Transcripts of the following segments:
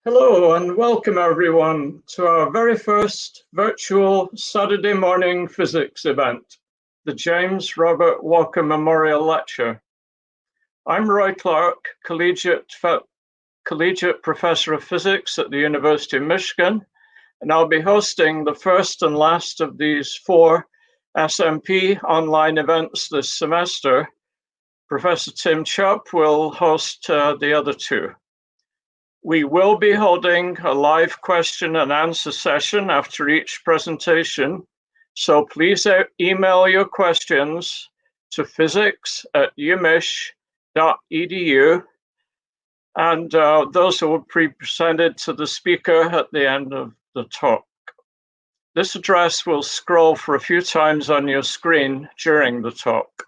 Hello and welcome everyone to our very first virtual Saturday morning physics event, the James Robert Walker Memorial Lecture. I'm Roy Clark, Collegiate Professor of Physics at the University of Michigan, and I'll be hosting the first and last of these 4 SMP online events this semester. Professor Tim Chubb will host the other 2. We will be holding a live question and answer session after each presentation, so please email your questions to physics@umich.edu, and those will be presented to the speaker at the end of the talk. This address will scroll for a few times on your screen during the talk.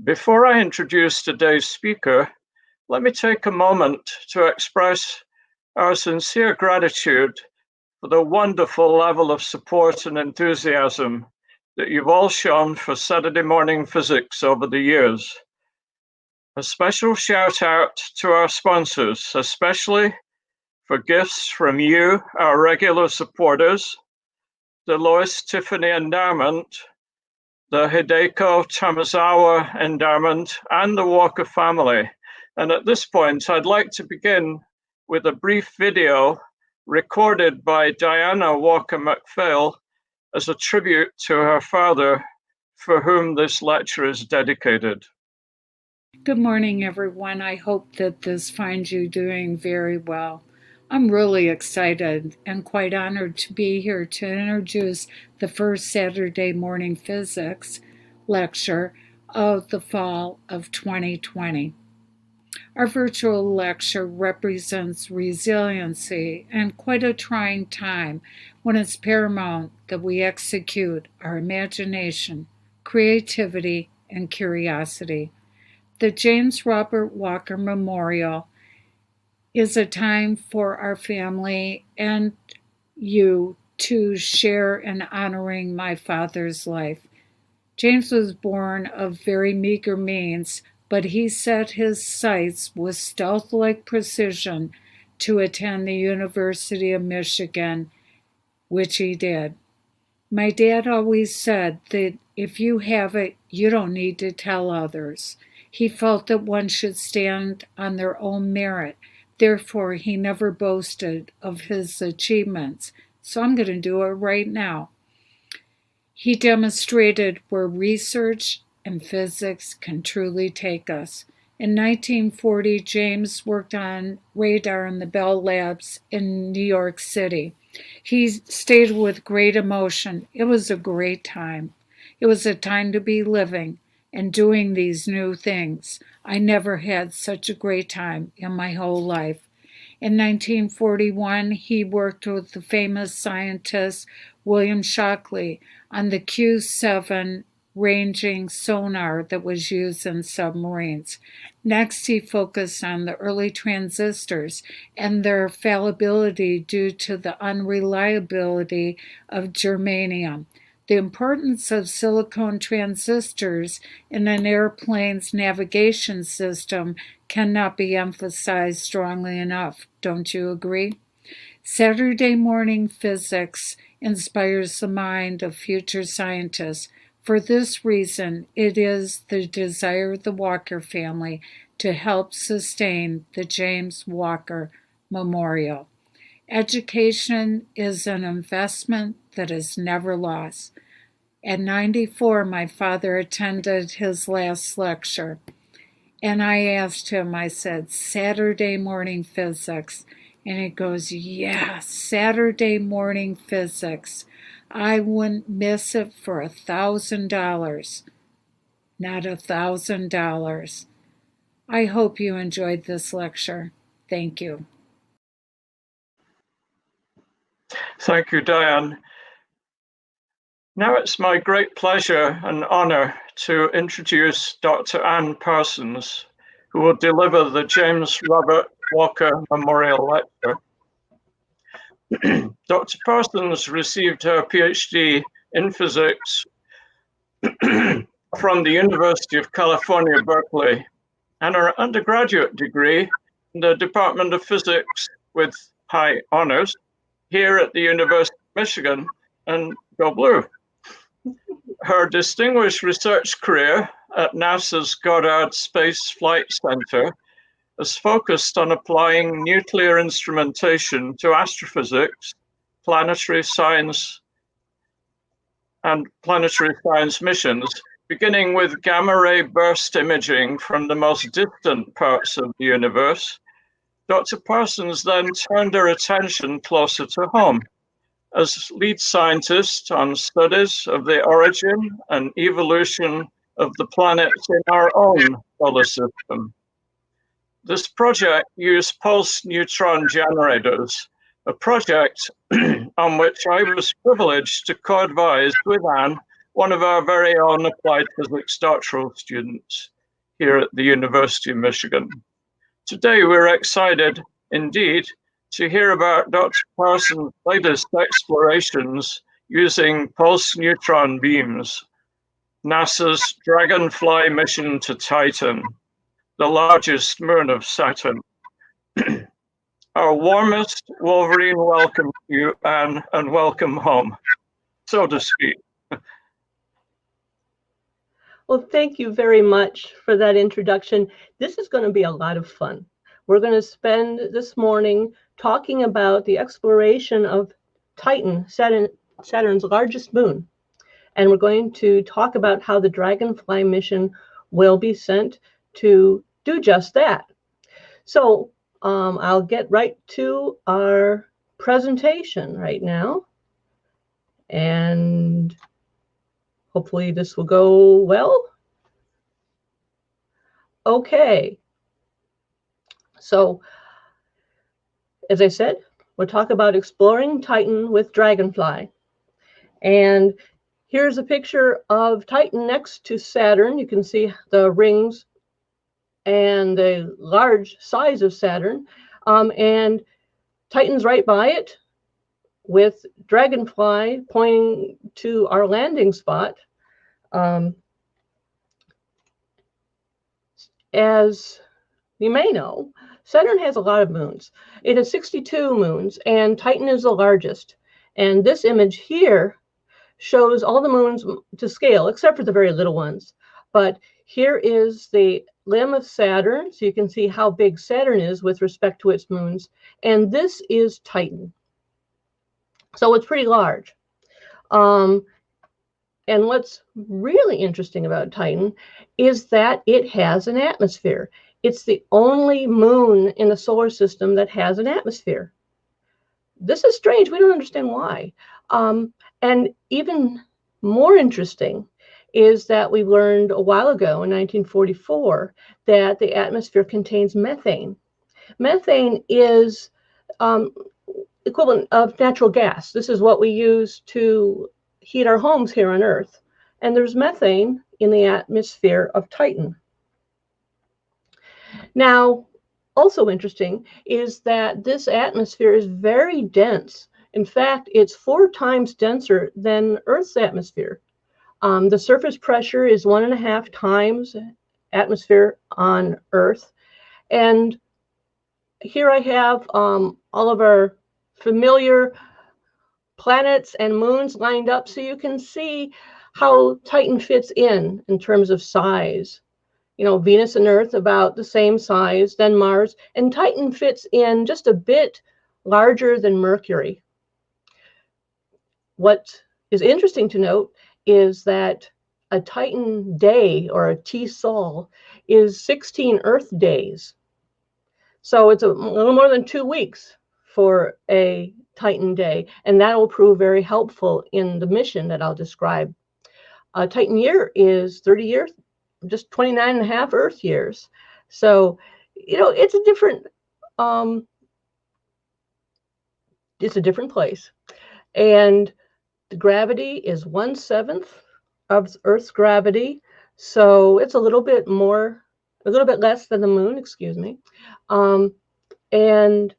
Before I introduce today's speaker, let me take a moment to express our sincere gratitude for the wonderful level of support and enthusiasm that you've all shown for Saturday morning physics over the years. A special shout out to our sponsors, especially for gifts from you, our regular supporters, the Lois Tiffany Endowment, the Hideko Tamazawa Endowment, and the Walker family. And at this point, I'd like to begin with a brief video recorded by Diana Walker McPhail as a tribute to her father, for whom this lecture is dedicated. Good morning, everyone. I hope that this finds you doing very well. I'm really excited and quite honored to be here to introduce the first Saturday morning physics lecture of the fall of 2020. Our virtual lecture represents resiliency and quite a trying time when it's paramount that we execute our imagination, creativity, and curiosity. The James Robert Walker Memorial is a time for our family and you to share in honoring my father's life. James was born of very meager means, but he set his sights with stealth-like precision to attend the University of Michigan, which he did. My dad always said that if you have it, you don't need to tell others. He felt that one should stand on their own merit. Therefore, he never boasted of his achievements. So I'm going to do it right now. He demonstrated where research and physics can truly take us. In 1940, James worked on radar in the Bell Labs in New York City. He stayed with great emotion. It was a great time. It was a time to be living and doing these new things. I never had such a great time in my whole life. In 1941, he worked with the famous scientist William Shockley on the Q7 ranging sonar that was used in submarines. Next, he focused on the early transistors and their fallibility due to the unreliability of germanium. The importance of silicon transistors in an airplane's navigation system cannot be emphasized strongly enough. Don't you agree? Saturday morning physics inspires the mind of future scientists. For this reason, it is the desire of the Walker family to help sustain the James Walker Memorial. Education is an investment that is never lost. At 94, my father attended his last lecture, and I asked him, I said, Saturday morning physics. And he goes, yeah, Saturday morning physics. I wouldn't miss it for $1,000. Not $1,000. I hope you enjoyed this lecture. Thank you. Thank you, Diane. Now it's my great pleasure and honor to introduce Dr. Ann Parsons, who will deliver the James Robert Walker Memorial Lecture. Dr. Parsons received her PhD in physics from the University of California, Berkeley, and her undergraduate degree in the Department of Physics with high honors here at the University of Michigan, and go blue. Her distinguished research career at NASA's Goddard Space Flight Center has focused on applying nuclear instrumentation to astrophysics, planetary science, and planetary science missions, beginning with gamma-ray burst imaging from the most distant parts of the universe. Dr. Parsons then turned her attention closer to home as lead scientist on studies of the origin and evolution of the planets in our own solar system. This project used pulse neutron generators, a project on which I was privileged to co-advise with Anne, one of our very own applied physics doctoral students here at the University of Michigan. Today, we're excited indeed to hear about Dr. Parsons' latest explorations using pulse neutron beams, NASA's Dragonfly mission to Titan, the largest moon of Saturn. Our warmest Wolverine welcome to you, Anne, and welcome home, so to speak. Well, thank you very much for that introduction. This is going to be a lot of fun. We're going to spend this morning talking about the exploration of Titan, Saturn's largest moon. And we're going to talk about how the Dragonfly mission will be sent to do just that. So I'll get right to our presentation right now. And hopefully this will go well. Okay. So, as I said, we'll talk about exploring Titan with Dragonfly. And here's a picture of Titan next to Saturn. You can see the rings and the large size of Saturn. And Titan's right by it, with Dragonfly pointing to our landing spot. As you may know, Saturn has a lot of moons. It has 62 moons, and Titan is the largest. And this image here shows all the moons to scale, except for the very little ones. But here is the limb of Saturn, so you can see how big Saturn is with respect to its moons. And this is Titan. So it's pretty large. And what's really interesting about Titan is that it has an atmosphere. It's the only moon in the solar system that has an atmosphere. This is strange. We don't understand why. And even more interesting is that we learned a while ago in 1944 that the atmosphere contains methane. Methane is equivalent of natural gas. This is what we use to heat our homes here on Earth. And there's methane in the atmosphere of Titan. Now, also interesting is that this atmosphere is very dense. In fact, it's 4 times denser than Earth's atmosphere. The surface pressure is 1.5 times atmosphere on Earth. And here I have all of our familiar planets and moons lined up so you can see how Titan fits in terms of size. You know, Venus and Earth about the same size, then Mars, and Titan fits in just a bit larger than Mercury. What is interesting to note is that a Titan day, or a T-Sol, is 16 Earth days. So it's a little more than 2 weeks for a Titan day, and that will prove very helpful in the mission that I'll describe. A Titan year is 30 years, just 29.5 Earth years. So, you know, it's a different place. And the gravity is 1/7 of Earth's gravity. So it's a little bit less than the moon, excuse me. And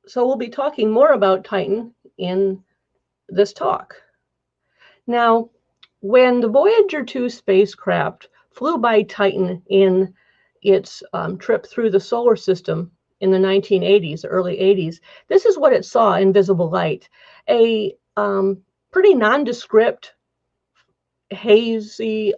so we'll be talking more about Titan in this talk. Now, when the Voyager 2 spacecraft flew by Titan in its trip through the solar system in the 1980s, early 80s, this is what it saw in visible light. A pretty nondescript, hazy,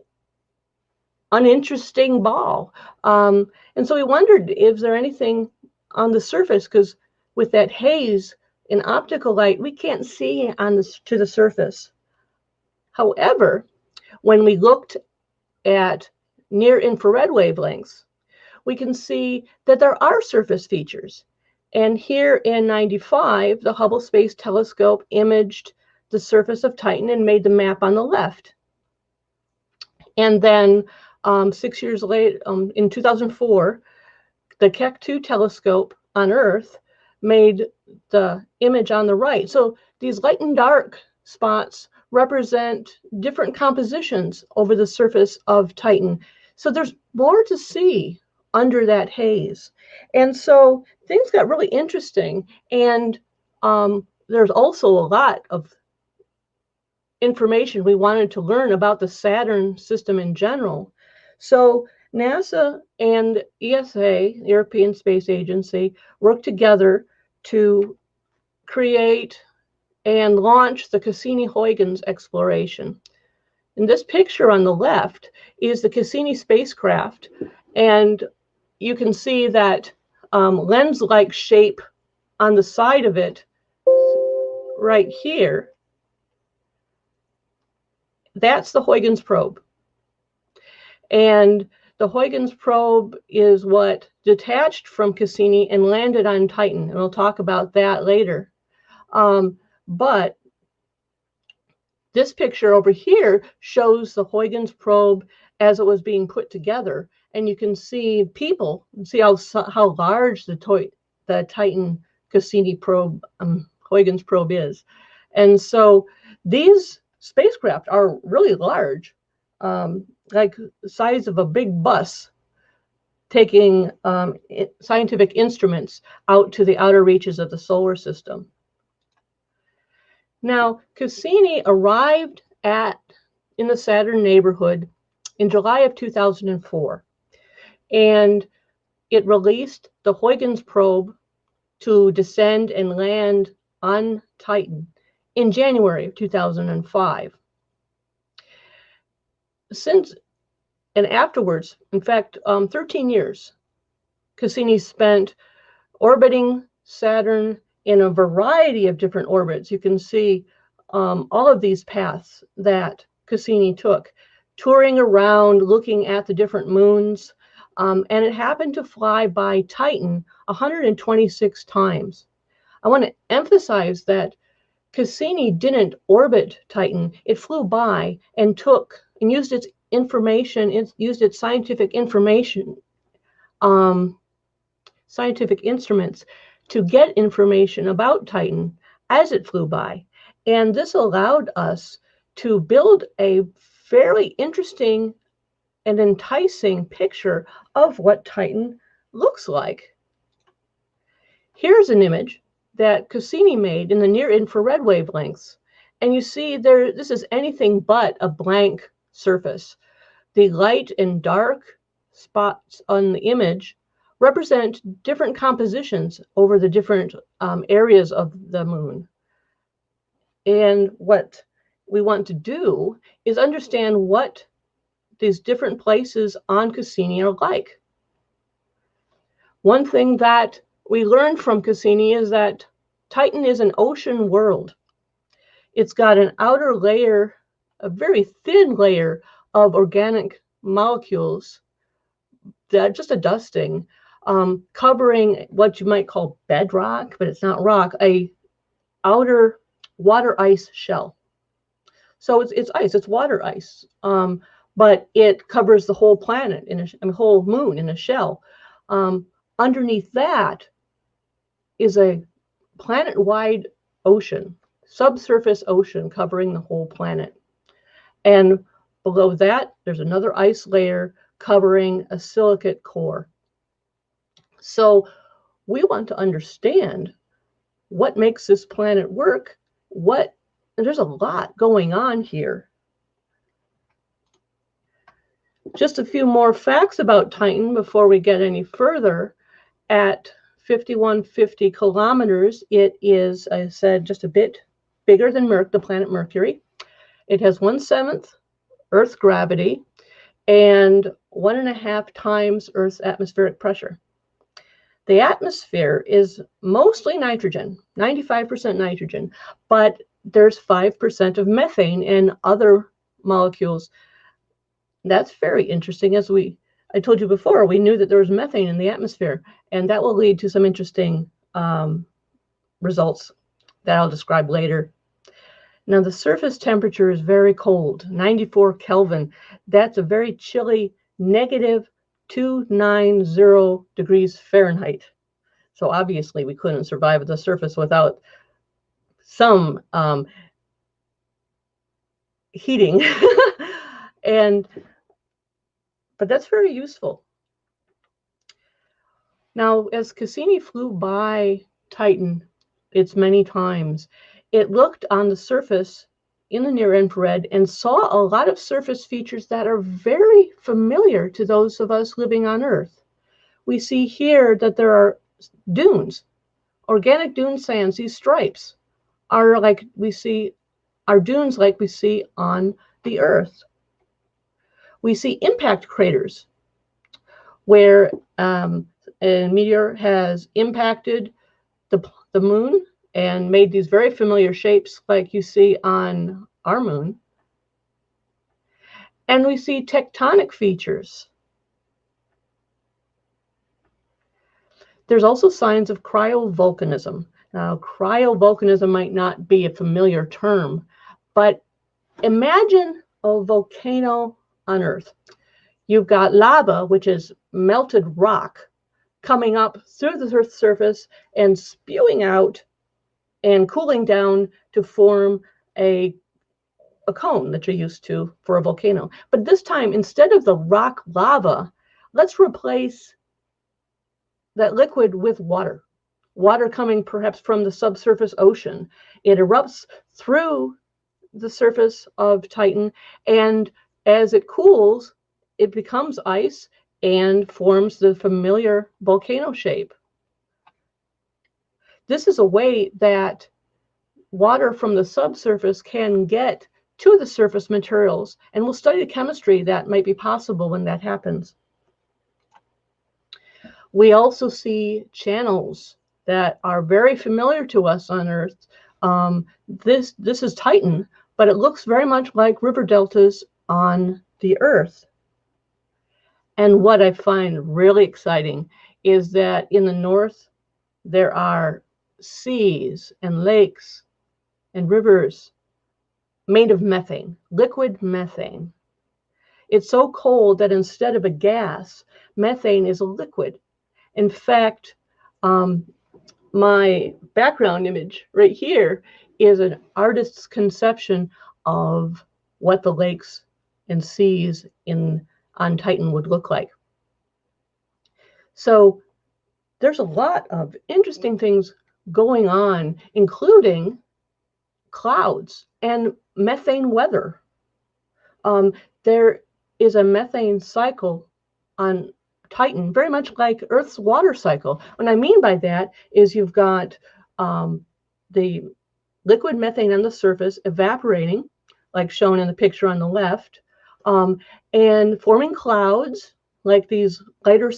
uninteresting ball. And so we wondered, is there anything on the surface? Because with that haze in optical light, we can't see to the surface. However, when we looked at near infrared wavelengths, we can see that there are surface features. And here in 95, the Hubble Space Telescope imaged the surface of Titan and made the map on the left. And then 6 years later, in 2004, the Keck 2 telescope on Earth made the image on the right. So these light and dark spots represent different compositions over the surface of Titan. So there's more to see under that haze. And so things got really interesting. And there's also a lot of information we wanted to learn about the Saturn system in general. So NASA and ESA, European Space Agency, worked together to create and launch the Cassini-Huygens exploration. And this picture on the left is the Cassini spacecraft, and you can see that lens-like shape on the side of it right here. That's the Huygens probe. And the Huygens probe is what detached from Cassini and landed on Titan. And we'll talk about that later. But this picture over here shows the Huygens probe as it was being put together. And you can see see how large the Titan Cassini probe, Huygens probe is. And so these spacecraft are really large, like the size of a big bus, taking scientific instruments out to the outer reaches of the solar system. Now, Cassini arrived in the Saturn neighborhood in July of 2004, and it released the Huygens probe to descend and land on Titan in January of 2005. Since and afterwards, in fact, 13 years, Cassini spent orbiting Saturn in a variety of different orbits. You can see all of these paths that Cassini took, touring around, looking at the different moons, and it happened to fly by Titan 126 times. I want to emphasize that Cassini didn't orbit Titan. It flew by and used its information, used its scientific information, scientific instruments to get information about Titan as it flew by. And this allowed us to build a fairly interesting and enticing picture of what Titan looks like. Here's an image that Cassini made in the near infrared wavelengths. And you see this is anything but a blank surface. The light and dark spots on the image represent different compositions over the different areas of the moon. And what we want to do is understand what these different places on Cassini are like. One thing that we learned from Cassini is that Titan is an ocean world. It's got an outer layer, a very thin layer of organic molecules, that just a dusting, covering what you might call bedrock, but it's not rock, a outer water ice shell. So it's ice, it's water ice, but it covers the whole planet, whole moon in a shell. Underneath that is a planet-wide ocean, subsurface ocean covering the whole planet. And below that, there's another ice layer covering a silicate core. So we want to understand what makes this planet work, and there's a lot going on here. Just a few more facts about Titan before we get any further. At 5,150 kilometers. It is, I said, just a bit bigger than the planet Mercury. It has 1/7 Earth's gravity and 1.5 times Earth's atmospheric pressure. The atmosphere is mostly nitrogen, 95% nitrogen, but there's 5% of methane and other molecules. That's very interesting. As I told you before, we knew that there was methane in the atmosphere, and that will lead to some interesting results that I'll describe later. Now, the surface temperature is very cold, 94 Kelvin. That's a very chilly -290 degrees Fahrenheit. So obviously we couldn't survive at the surface without some heating. But that's very useful. Now, as Cassini flew by Titan its many times, it looked on the surface in the near infrared and saw a lot of surface features that are very familiar to those of us living on Earth. We see here that there are dunes, organic dune sands. These stripes are dunes like we see on the Earth. We see impact craters where a meteor has impacted the moon and made these very familiar shapes like you see on our moon. And we see tectonic features. There's also signs of cryovolcanism. Now, cryovolcanism might not be a familiar term, but imagine a volcano on Earth. You've got lava, which is melted rock, coming up through the Earth's surface and spewing out and cooling down to form a cone that you're used to for a volcano. But this time, instead of the rock lava, let's replace that liquid with water. Water coming perhaps from the subsurface ocean. It erupts through the surface of Titan, and as it cools, it becomes ice and forms the familiar volcano shape. This is a way that water from the subsurface can get to the surface materials, and we'll study the chemistry that might be possible when that happens. We also see channels that are very familiar to us on Earth. This is Titan, but it looks very much like river deltas on the Earth. And what I find really exciting is that in the north, there are seas and lakes and rivers made of methane, liquid methane. It's so cold that instead of a gas, methane is a liquid. In fact, my background image right here is an artist's conception of what the lakes and seas on Titan would look like. So there's a lot of interesting things going on, including clouds and methane weather. There is a methane cycle on Titan, very much like Earth's water cycle. What I mean by that is you've got the liquid methane on the surface evaporating, like shown in the picture on the left, and forming clouds, like these lighter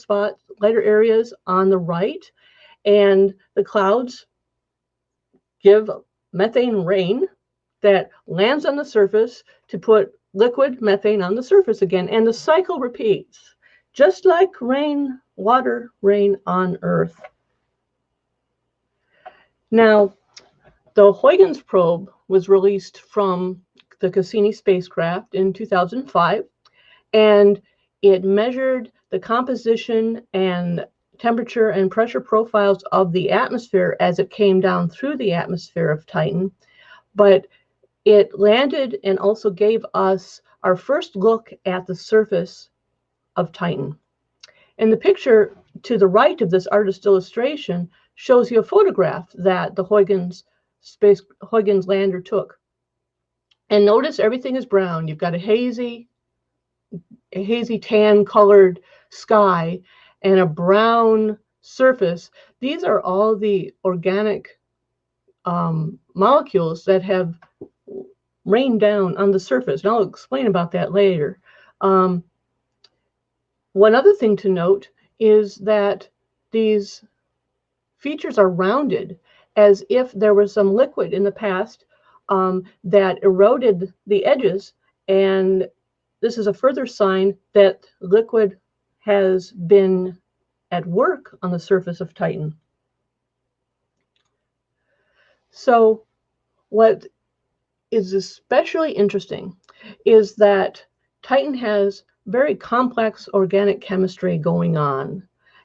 areas on the right. And the clouds give methane rain that lands on the surface to put liquid methane on the surface again. And the cycle repeats, just like rain on Earth. Now, the Huygens probe was released from the Cassini spacecraft in 2005, and it measured the composition and temperature and pressure profiles of the atmosphere as it came down through the atmosphere of Titan. But it landed and also gave us our first look at the surface of Titan. And the picture to the right of this artist illustration shows you a photograph that the Huygens lander took. And notice everything is brown. You've got a hazy tan colored sky and a brown surface, these are all the organic molecules that have rained down on the surface. And I'll explain about that later. One other thing to note is that these features are rounded, as if there was some liquid in the past that eroded the edges. And this is a further sign that liquid has been at work on the surface of Titan. So what is especially interesting is that Titan has very complex organic chemistry going on.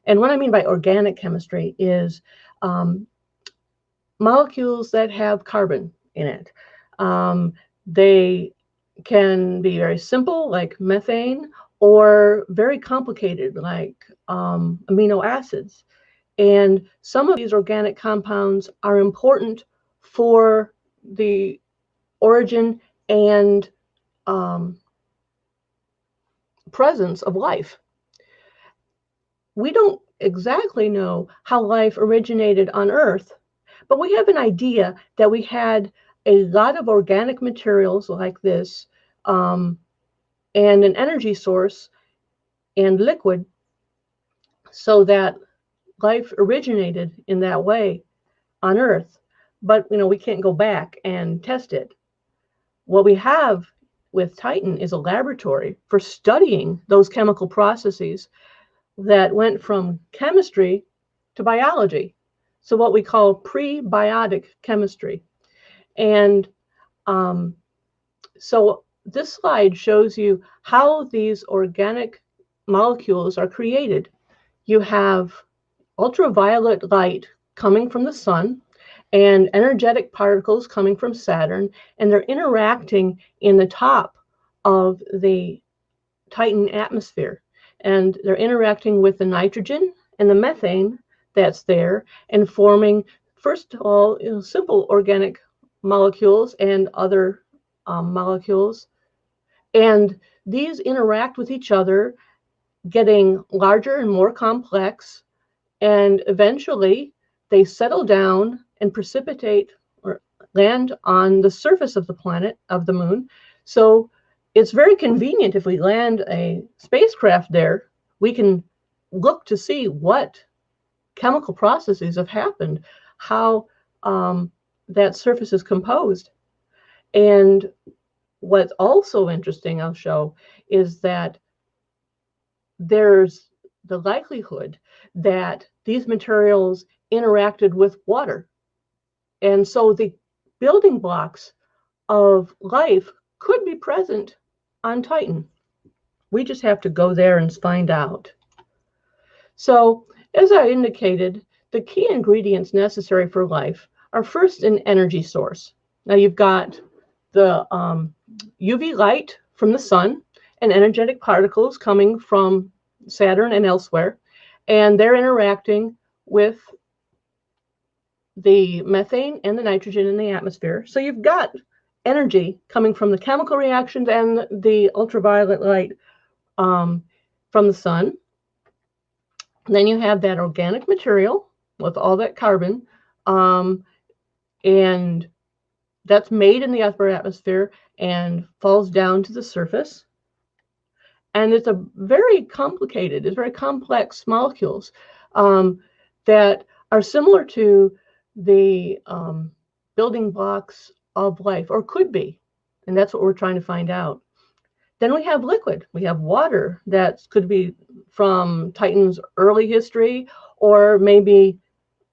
And what I mean by organic chemistry is molecules that have carbon in it. They can be very simple, like methane, or very complicated, like amino acids. And some of these organic compounds are important for the origin and presence of life. We don't exactly know how life originated on Earth, but we have an idea that we had a lot of organic materials like this, and an energy source and liquid, so that life originated in that way on Earth. But we can't go back and test it. What we have with Titan is a laboratory for studying those chemical processes that went from chemistry to biology. So what we call prebiotic chemistry. And so this slide shows you how these organic molecules are created. You have ultraviolet light coming from the sun and energetic particles coming from Saturn, and they're interacting in the top of the Titan atmosphere. And they're interacting with the nitrogen and the methane that's there, and forming, first of all, simple organic molecules and other molecules. And these interact with each other, getting larger and more complex, and eventually they settle down and precipitate or land on the surface of the planet, of the moon. So it's very convenient if we land a spacecraft there, we can look to see what chemical processes have happened, how that surface is composed. And what's also interesting, I'll show, is that there's the likelihood that these materials interacted with water. And so the building blocks of life could be present on Titan. We just have to go there and find out. So, as I indicated, the key ingredients necessary for life are first an energy source. Now you've got the UV light from the sun and energetic particles coming from Saturn and elsewhere, and they're interacting with the methane and the nitrogen in the atmosphere. So you've got energy coming from the chemical reactions and the ultraviolet light from the sun. And then you have that organic material with all that carbon, and that's made in the upper atmosphere and falls down to the surface. And it's a very complicated, it's very complex molecules that are similar to the building blocks of life, or could be. And that's what we're trying to find out. Then we have liquid. We have water that could be from Titan's early history, or maybe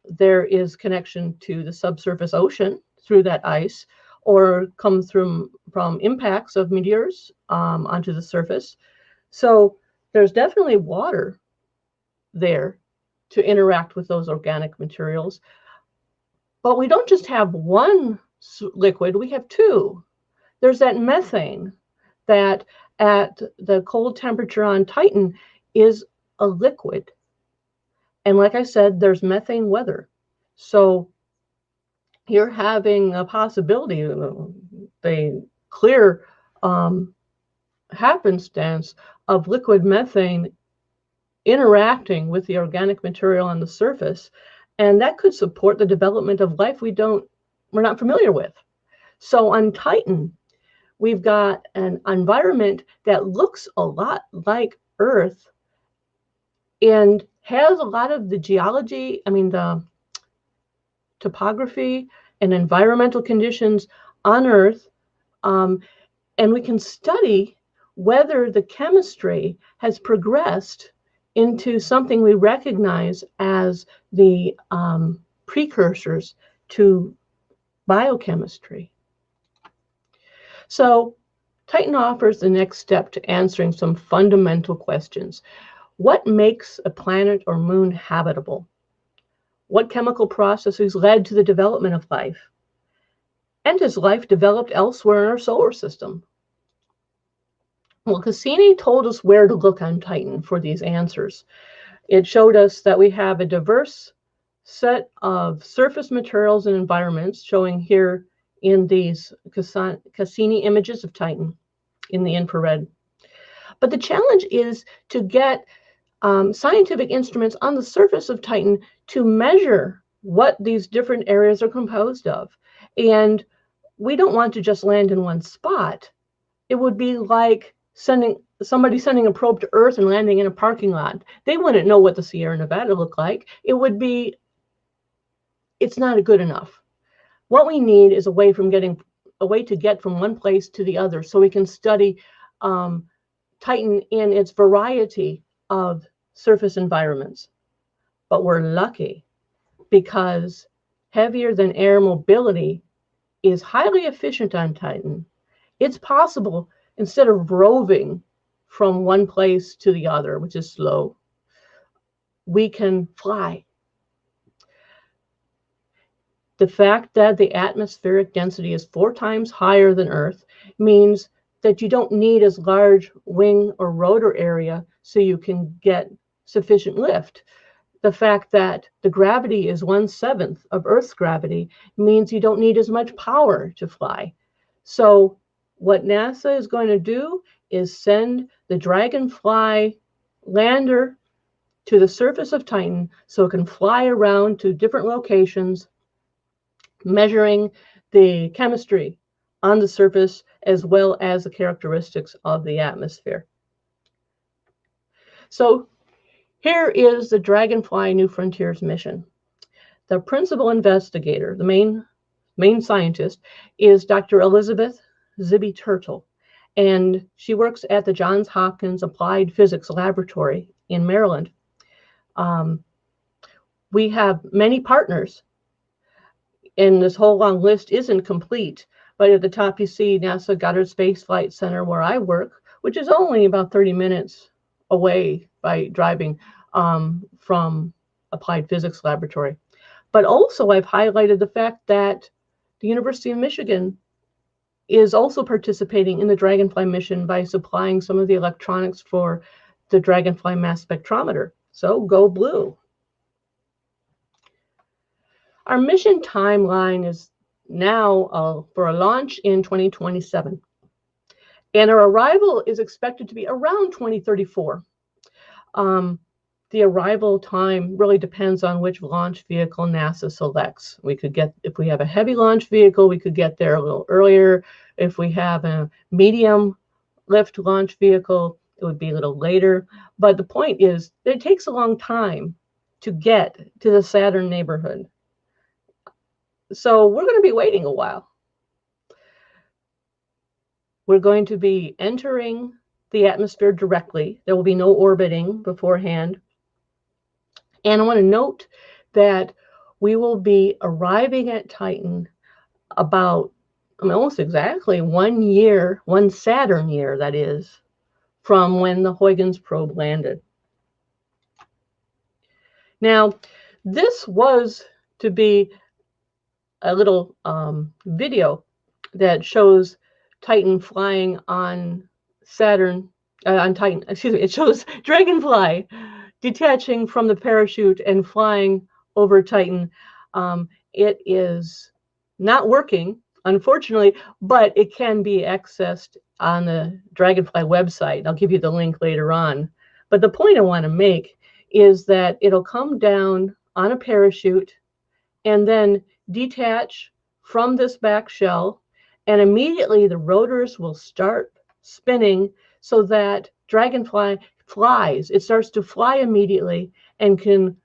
there is connection to the subsurface ocean through that ice, or comes from impacts of meteors onto the surface. So there's definitely water there to interact with those organic materials. But we don't just have one liquid, we have two. There's that methane that at the cold temperature on Titan is a liquid. And like I said, there's methane weather. So you're having a possibility, the clear happenstance of liquid methane interacting with the organic material on the surface, and that could support the development of life we're not familiar with. So on Titan, we've got an environment that looks a lot like Earth and has a lot of the geology, the topography and environmental conditions on Earth, and we can study whether the chemistry has progressed into something we recognize as the precursors to biochemistry. So Titan offers the next step to answering some fundamental questions. What makes a planet or moon habitable? What chemical processes led to the development of life? And has life developed elsewhere in our solar system? Well, Cassini told us where to look on Titan for these answers. It showed us that we have a diverse set of surface materials and environments, showing here in these Cassini images of Titan in the infrared. But the challenge is to get scientific instruments on the surface of Titan to measure what these different areas are composed of. And we don't want to just land in one spot. It would be like somebody sending a probe to Earth and landing in a parking lot. They wouldn't know what the Sierra Nevada looked like. It's not good enough. What we need is a way to get from one place to the other, so we can study Titan in its variety of surface environments. But we're lucky because heavier than air mobility is highly efficient on Titan. It's possible, instead of roving from one place to the other, which is slow, we can fly. The fact that the atmospheric density is 4 times higher than Earth means that you don't need as large wing or rotor area so you can get sufficient lift. The fact that the gravity is 1/7 of Earth's gravity means you don't need as much power to fly. So what NASA is going to do is send the Dragonfly lander to the surface of Titan so it can fly around to different locations, measuring the chemistry on the surface as well as the characteristics of the atmosphere. So here is the Dragonfly New Frontiers mission. The principal investigator, the main scientist, is Dr. Elizabeth Zibby Turtle, and she works at the Johns Hopkins Applied Physics Laboratory in Maryland. We have many partners, and this whole long list isn't complete, but at the top you see NASA Goddard Space Flight Center, where I work, which is only about 30 minutes away by driving from Applied Physics Laboratory. But also I've highlighted the fact that the University of Michigan is also participating in the Dragonfly mission by supplying some of the electronics for the Dragonfly mass spectrometer. So go blue. Our mission timeline is now for a launch in 2027. And our arrival is expected to be around 2034. The arrival time really depends on which launch vehicle NASA selects. If we have a heavy launch vehicle, we could get there a little earlier. If we have a medium lift launch vehicle, it would be a little later. But the point is, it takes a long time to get to the Saturn neighborhood. So we're going to be waiting a while. We're going to be entering the atmosphere directly. There will be no orbiting beforehand. And I want to note that we will be arriving at Titan about almost exactly 1 year, 1 Saturn year, that is, from when the Huygens probe landed. Now, this was to be a little video that shows Titan flying on Saturn, on Titan, excuse me, it shows Dragonfly detaching from the parachute and flying over Titan. It is not working, unfortunately, but it can be accessed on the Dragonfly website. I'll give you the link later on. But the point I want to make is that it'll come down on a parachute and then detach from this back shell, and immediately the rotors will start spinning so that Dragonfly flies. It starts to fly immediately and can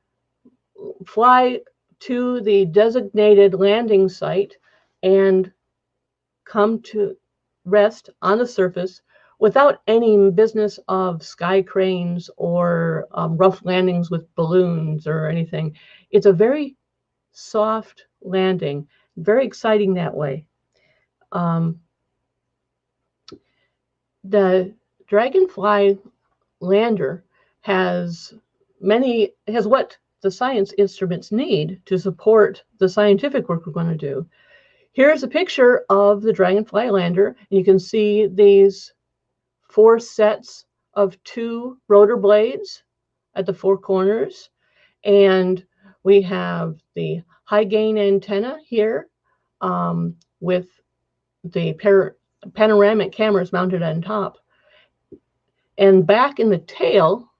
fly to the designated landing site and come to rest on the surface without any business of sky cranes or rough landings with balloons or anything. It's a very soft landing, very exciting that way. The Dragonfly lander has what the science instruments need to support the scientific work we're going to do. Here's a picture of the Dragonfly lander. You can see these 4 sets of 2 rotor blades at the 4 corners. And we have the high gain antenna here with the panoramic cameras mounted on top. And back in the tail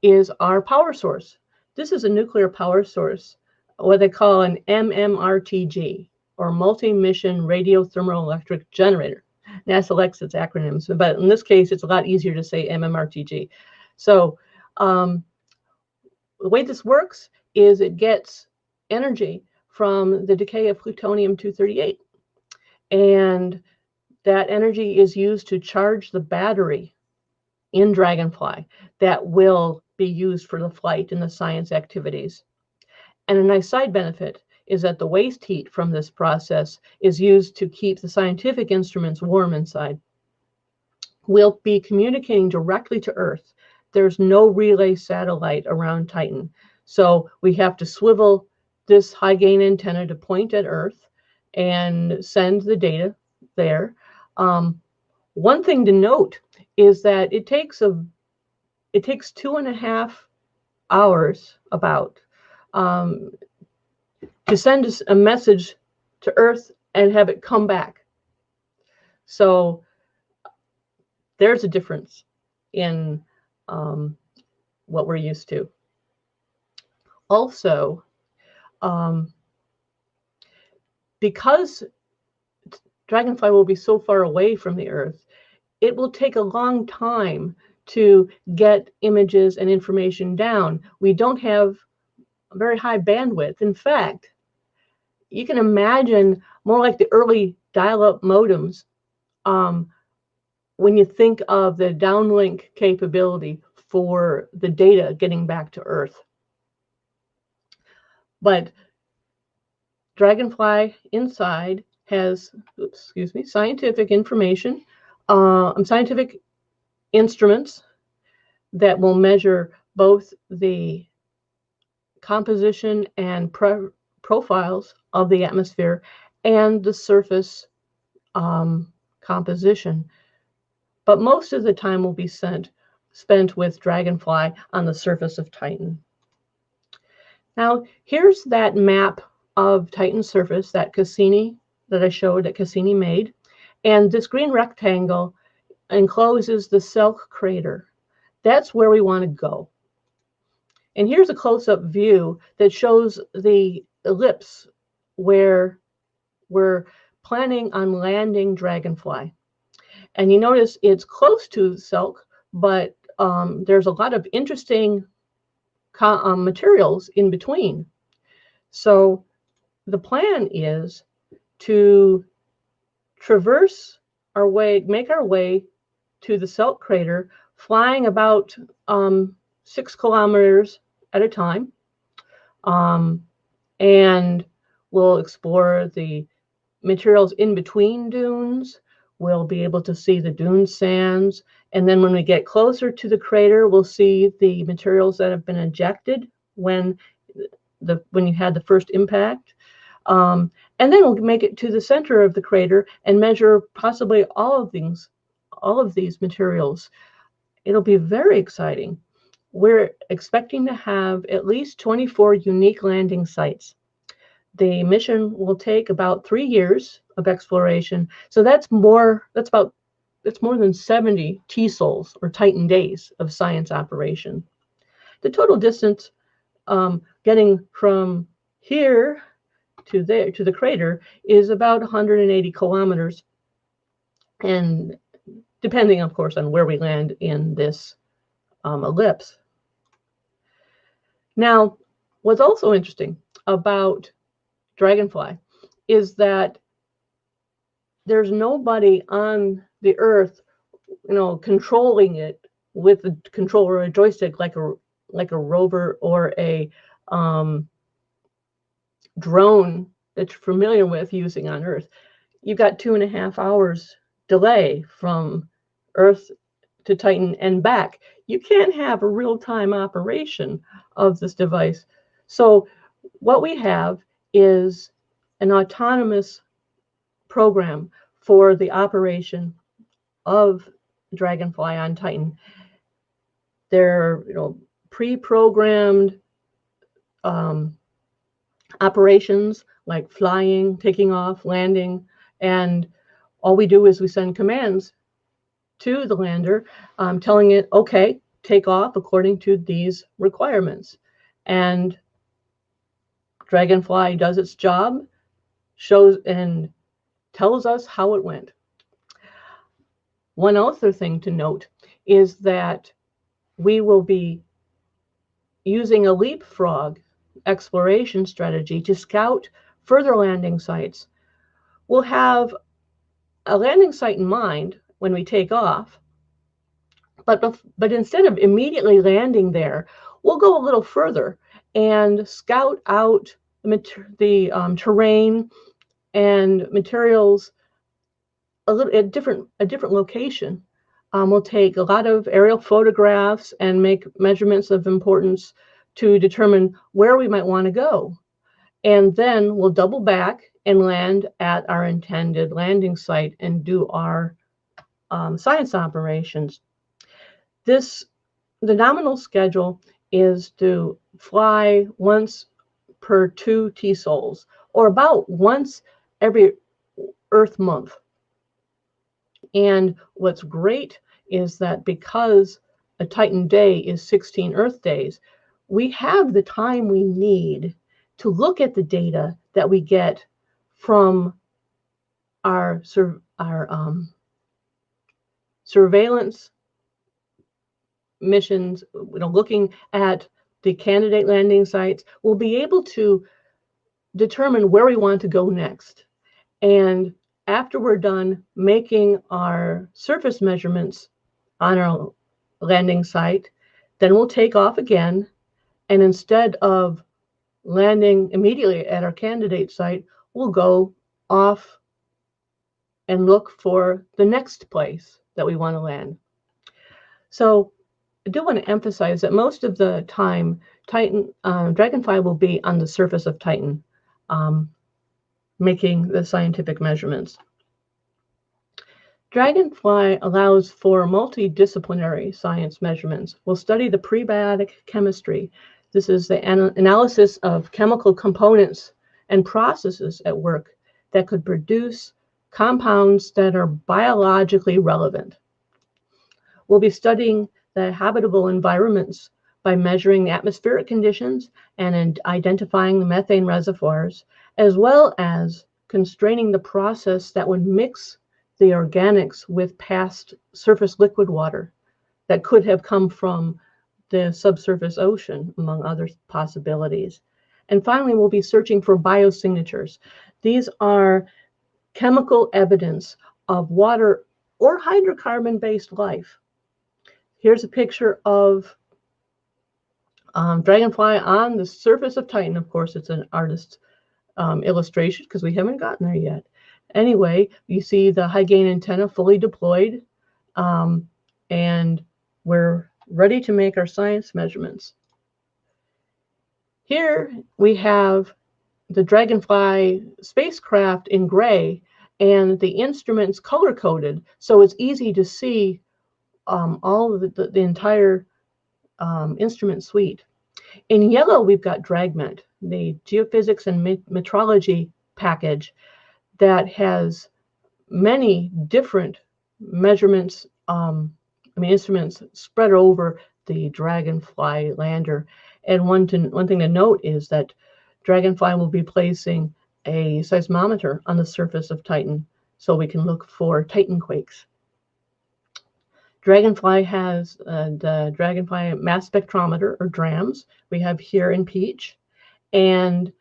is our power source. This is a nuclear power source, what they call an MMRTG, or multi-mission radiothermoelectric generator. NASA likes its acronyms, but in this case, it's a lot easier to say MMRTG. So the way this works is it gets energy from the decay of plutonium-238. And that energy is used to charge the battery in Dragonfly that will be used for the flight and the science activities. And a nice side benefit is that the waste heat from this process is used to keep the scientific instruments warm inside. We'll be communicating directly to Earth. There's no relay satellite around Titan. So we have to swivel this high gain antenna to point at Earth and send the data there. One thing to note is that it takes 2.5 hours about to send us a message to Earth and have it come back. So there's a difference in what we're used to. Also, because Dragonfly will be so far away from the Earth, it will take a long time to get images and information down. We don't have a very high bandwidth. In fact, you can imagine more like the early dial-up modems when you think of the downlink capability for the data getting back to Earth. But Dragonfly inside has, scientific information, scientific instruments that will measure both the composition and profiles of the atmosphere and the surface composition. But most of the time will be spent with Dragonfly on the surface of Titan. Now, here's that map of Titan's surface, that Cassini that I showed, that Cassini made. And this green rectangle encloses the Selk crater. That's where we want to go. And here's a close-up view that shows the ellipse where we're planning on landing Dragonfly. And you notice it's close to Selk, but there's a lot of interesting materials in between. So the plan is to traverse our way, make our way to the Selk crater, flying about 6 kilometers at a time. And we'll explore the materials in between dunes. We'll be able to see the dune sands. And then when we get closer to the crater, we'll see the materials that have been ejected when you had the first impact. And then we'll make it to the center of the crater and measure possibly all of these materials. It'll be very exciting. We're expecting to have at least 24 unique landing sites. The mission will take about 3 years of exploration. So it's That's more than 70 TSOLs, or Titan days, of science operation. The total distance getting from here to there, to the crater, is about 180 kilometers, and depending, of course, on where we land in this ellipse. Now, what's also interesting about Dragonfly is that there's nobody on the Earth, controlling it with a controller or a joystick like a rover or a drone that you're familiar with using on Earth. You've got 2.5 hours delay from Earth to Titan and back. You can't have a real-time operation of this device. So what we have is an autonomous program for the operation of Dragonfly on Titan. They're pre-programmed operations like flying, taking off, landing, and all we do is we send commands to the lander telling it, okay, take off according to these requirements. And Dragonfly does its job, shows and tells us how it went. One other thing to note is that we will be using a leapfrog exploration strategy to scout further landing sites. We'll have a landing site in mind when we take off, but instead of immediately landing there, we'll go a little further and scout out the terrain and materials at a different location. We'll take a lot of aerial photographs and make measurements of importance to determine where we might want to go. And then we'll double back and land at our intended landing site and do our science operations. The nominal schedule is to fly once per 2 TSOLs, or about once every Earth month. And what's great is that because a Titan day is 16 Earth days, we have the time we need to look at the data that we get from our surveillance missions, looking at the candidate landing sites. We'll be able to determine where we want to go next. And after we're done making our surface measurements on our landing site, then we'll take off again. And instead of landing immediately at our candidate site, we'll go off and look for the next place that we want to land. So I do want to emphasize that most of the time, Dragonfly will be on the surface of Titan, making the scientific measurements. Dragonfly allows for multidisciplinary science measurements. We'll study the prebiotic chemistry. This is the analysis of chemical components and processes at work that could produce compounds that are biologically relevant. We'll be studying the habitable environments by measuring atmospheric conditions and identifying the methane reservoirs, as well as constraining the process that would mix the organics with past surface liquid water that could have come from the subsurface ocean, among other possibilities. And finally, we'll be searching for biosignatures. These are chemical evidence of water or hydrocarbon-based life. Here's a picture of Dragonfly on the surface of Titan. Of course, it's an artist's illustration because we haven't gotten there yet. Anyway, you see the high gain antenna fully deployed, and we're ready to make our science measurements. Here we have the Dragonfly spacecraft in gray and the instruments color-coded, so it's easy to see all of the entire instrument suite. In yellow, we've got DRAGMET, the geophysics and metrology package that has many different measurements, instruments spread over the Dragonfly lander. And one thing to note is that Dragonfly will be placing a seismometer on the surface of Titan so we can look for Titan quakes. Dragonfly has the Dragonfly mass spectrometer, or DRAMS, we have here in peach. And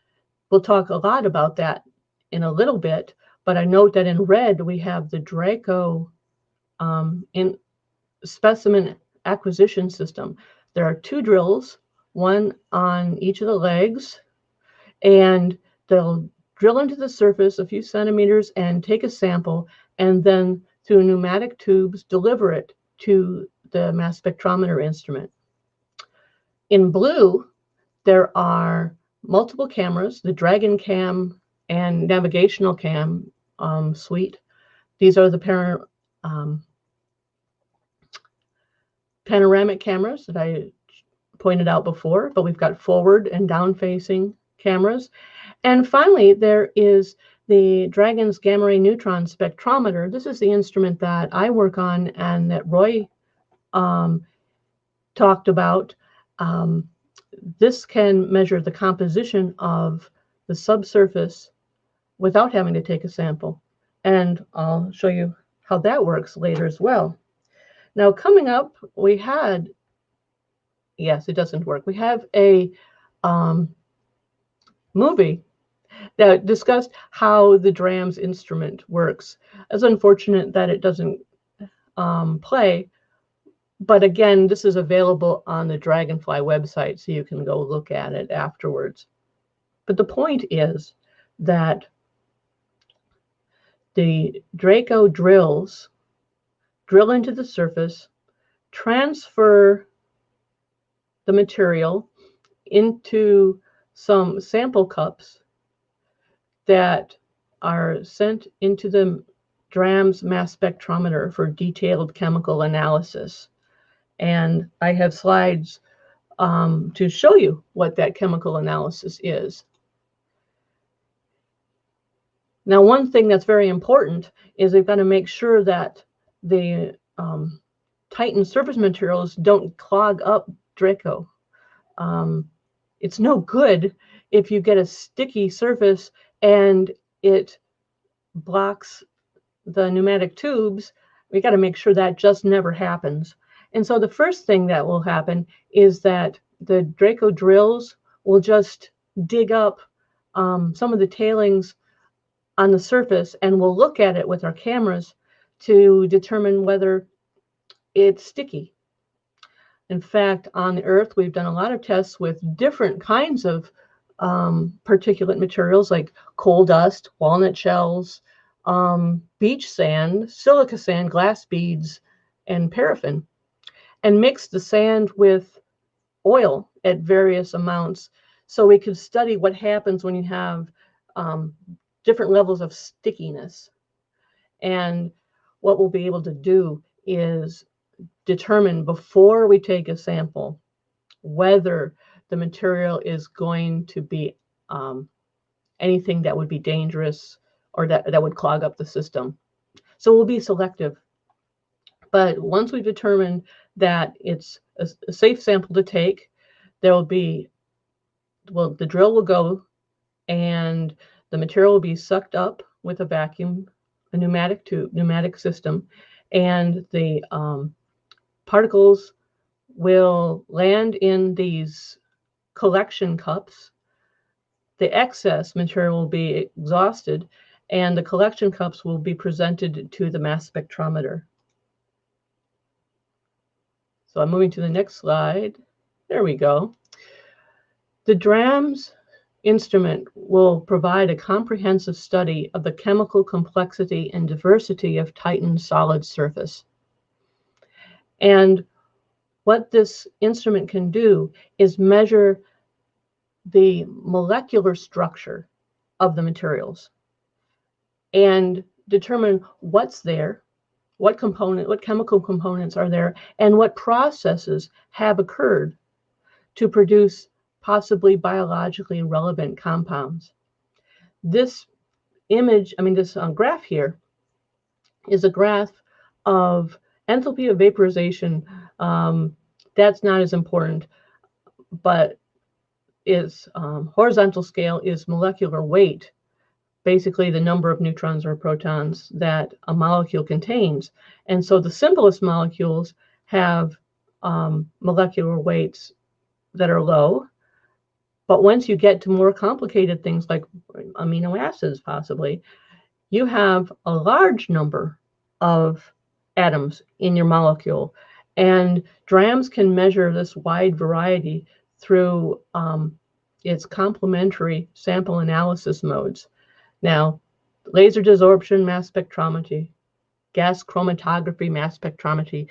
we'll talk a lot about that in a little bit, but I note that in red we have the Draco in specimen acquisition system. There are 2 drills, one on each of the legs, and they'll drill into the surface a few centimeters and take a sample, and then through pneumatic tubes deliver it to the mass spectrometer instrument. In blue, there are multiple cameras, the Dragon Cam and Navigational Cam suite. These are the panoramic cameras that I pointed out before, but we've got forward and down-facing cameras. And finally, there is the Dragon's gamma ray neutron spectrometer. This is the instrument that I work on and that Roy talked about. This can measure the composition of the subsurface without having to take a sample. And I'll show you how that works later as well. Now, coming up, we had, yes, it doesn't work. We have a movie that discussed how the DRAMS instrument works. It's unfortunate that it doesn't play, but again, this is available on the Dragonfly website, so you can go look at it afterwards. But the point is that the Draco drills drill into the surface, transfer the material into some sample cups that are sent into the DRAMS mass spectrometer for detailed chemical analysis. And I have slides to show you what that chemical analysis is. Now, one thing that's very important is we've got to make sure that the Titan surface materials don't clog up Draco. It's no good if you get a sticky surface and it blocks the pneumatic tubes. We got to make sure that just never happens. And so the first thing that will happen is that the Draco drills will just dig up some of the tailings on the surface, and we'll look at it with our cameras to determine whether it's sticky. In fact, on the Earth, we've done a lot of tests with different kinds of particulate materials like coal dust, walnut shells, beach sand, silica sand, glass beads, and paraffin, and mixed the sand with oil at various amounts so we could study what happens when you have different levels of stickiness. And what we'll be able to do is determine before we take a sample whether the material is going to be anything that would be dangerous or that would clog up the system. So we'll be selective. But once we've determined that it's a safe sample to take, there will be, well, the drill will go and the material will be sucked up with a vacuum, a pneumatic system, and the particles will land in these collection cups. The excess material will be exhausted, and the collection cups will be presented to the mass spectrometer. So I'm moving to the next slide. There we go. The DRAMS instrument will provide a comprehensive study of the chemical complexity and diversity of Titan's solid surface. And what this instrument can do is measure the molecular structure of the materials and determine what's there, what chemical components are there, and what processes have occurred to produce possibly biologically relevant compounds. This image, this graph here is a graph of enthalpy of vaporization, that's not as important, but is horizontal scale is molecular weight, basically the number of neutrons or protons that a molecule contains. And so the simplest molecules have molecular weights that are low. But once you get to more complicated things like amino acids, possibly, you have a large number of atoms in your molecule. And DRAMS can measure this wide variety through its complementary sample analysis modes. Now, laser desorption mass spectrometry, gas chromatography mass spectrometry,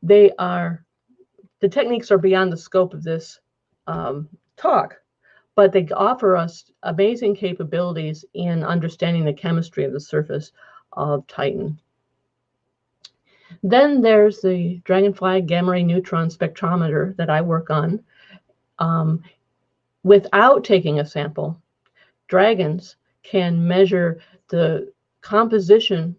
the techniques are beyond the scope of this talk, but they offer us amazing capabilities in understanding the chemistry of the surface of Titan. Then there's the Dragonfly Gamma Ray Neutron Spectrometer that I work on. Without taking a sample, dragons can measure the composition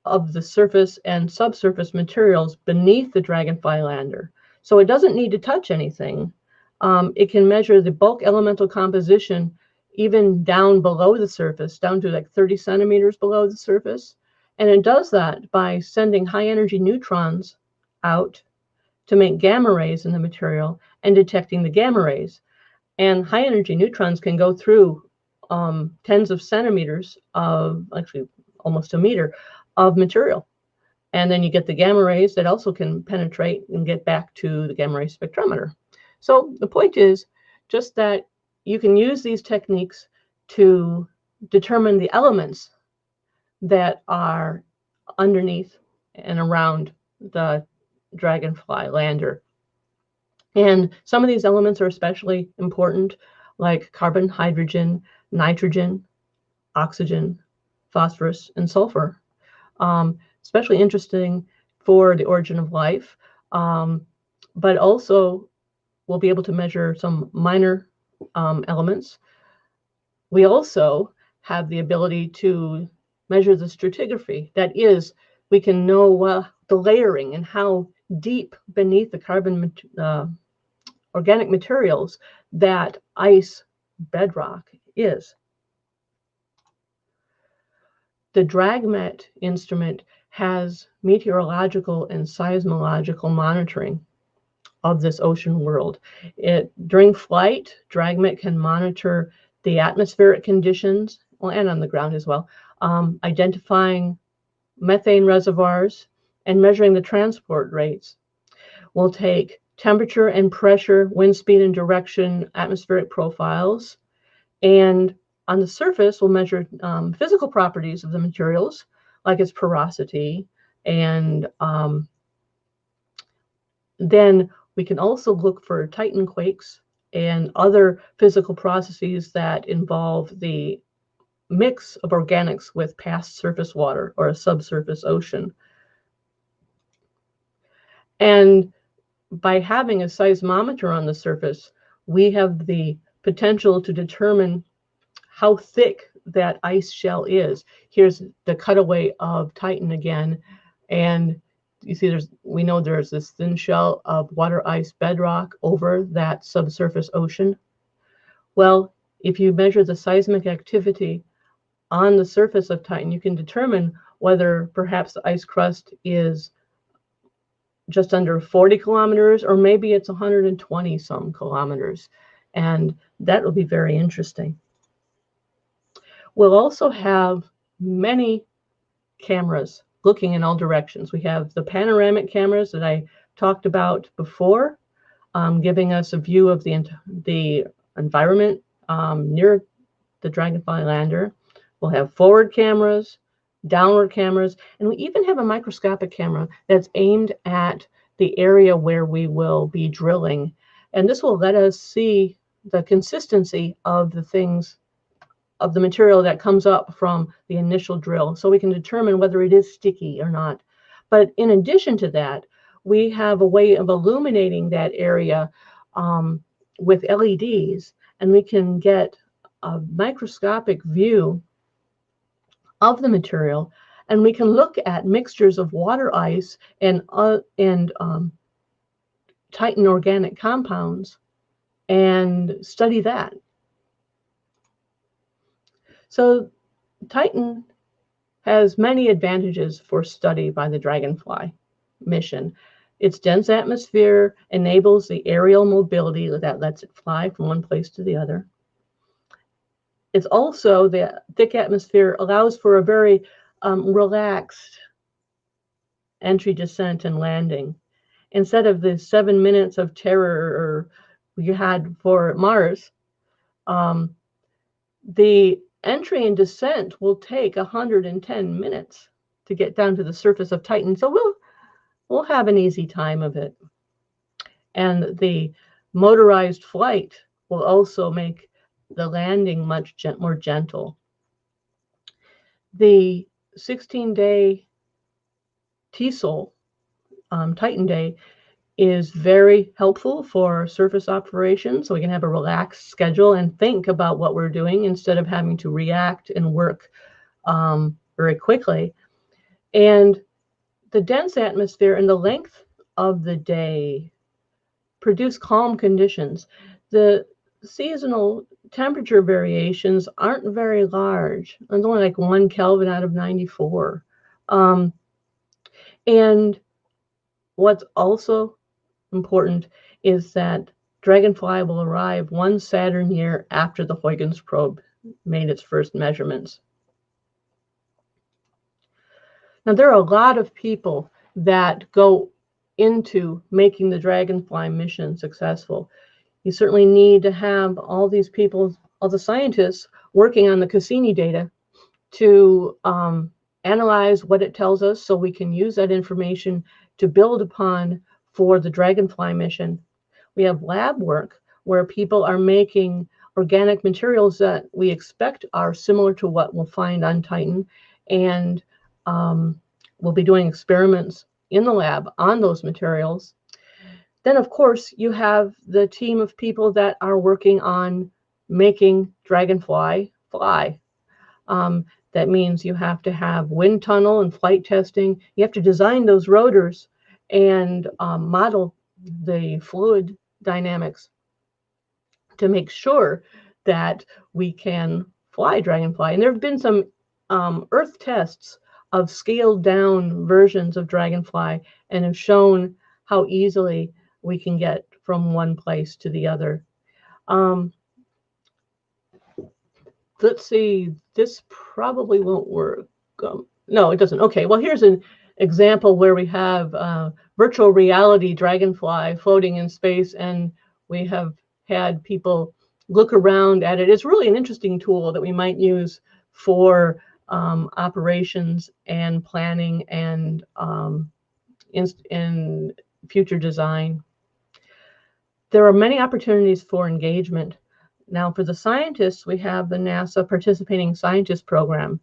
of the surface and subsurface materials beneath the Dragonfly lander. So it doesn't need to touch anything. It can measure the bulk elemental composition even down below the surface, down to like 30 centimeters below the surface. And it does that by sending high energy neutrons out to make gamma rays in the material and detecting the gamma rays. And high energy neutrons can go through tens of centimeters of, actually almost a meter, of material. And then you get the gamma rays that also can penetrate and get back to the gamma ray spectrometer. So the point is just that you can use these techniques to determine the elements that are underneath and around the Dragonfly lander. And some of these elements are especially important, like carbon, hydrogen, nitrogen, oxygen, phosphorus, and sulfur. Especially interesting for the origin of life, but also we'll be able to measure some minor elements. We also have the ability to measure the stratigraphy. That is, we can know the layering and how deep beneath the carbon organic materials that ice bedrock is. The DRAGMET instrument has meteorological and seismological monitoring of this ocean world. During flight, DRAGMET can monitor the atmospheric conditions, and on the ground as well, identifying methane reservoirs and measuring the transport rates. We'll take temperature and pressure, wind speed and direction, atmospheric profiles, and on the surface, we'll measure physical properties of the materials, like its porosity, and then we can also look for Titan quakes and other physical processes that involve the mix of organics with past surface water or a subsurface ocean. And by having a seismometer on the surface, we have the potential to determine how thick that ice shell is. Here's the cutaway of Titan again, and you see we know there's this thin shell of water ice bedrock over that subsurface ocean. Well, if you measure the seismic activity on the surface of Titan, you can determine whether perhaps the ice crust is just under 40 kilometers, or maybe it's 120 some kilometers. And that will be very interesting. We'll also have many cameras looking in all directions. We have the panoramic cameras that I talked about before, giving us a view of the environment near the Dragonfly lander. We'll have forward cameras, downward cameras, and we even have a microscopic camera that's aimed at the area where we will be drilling. And this will let us see the consistency of the things, of the material that comes up from the initial drill, so we can determine whether it is sticky or not. But in addition to that, we have a way of illuminating that area with LEDs, and we can get a microscopic view of the material And we can look at mixtures of water ice and Titan organic compounds and study that. So Titan has many advantages for study by the Dragonfly mission. Its dense atmosphere enables the aerial mobility that lets it fly from one place to the other. It's also, the thick atmosphere allows for a very relaxed entry, descent, and landing. Instead of the 7 minutes of terror you had for Mars, the entry and descent will take 110 minutes to get down to the surface of Titan. So we'll have an easy time of it. And the motorized flight will also make the landing much more gentle. The 16-day TESOL, Titan Day, is very helpful for surface operations, so we can have a relaxed schedule and think about what we're doing instead of having to react and work very quickly. And the dense atmosphere and the length of the day produce calm conditions. The seasonal temperature variations aren't very large. It's only like 1 Kelvin out of 94. And what's also important is that Dragonfly will arrive 1 Saturn year after the Huygens probe made its first measurements. Now, there are a lot of people that go into making the Dragonfly mission successful. You certainly need to have all these people, all the scientists working on the Cassini data to analyze what it tells us so we can use that information to build upon for the Dragonfly mission. We have lab work where people are making organic materials that we expect are similar to what we'll find on Titan, and we'll be doing experiments in the lab on those materials. Then, of course, you have the team of people that are working on making Dragonfly fly. That means you have to have wind tunnel and flight testing. You have to design those rotors and model the fluid dynamics to make sure that we can fly Dragonfly. And there have been some Earth tests of scaled down versions of Dragonfly and have shown how easily we can get from one place to the other. Let's see, this probably won't work. No, it doesn't. Okay, well, here's an example where we have virtual reality Dragonfly floating in space, and we have had people look around at it. It's really an interesting tool that we might use for operations and planning and in future design. There are many opportunities for engagement. Now, for the scientists, we have the NASA Participating Scientist Program,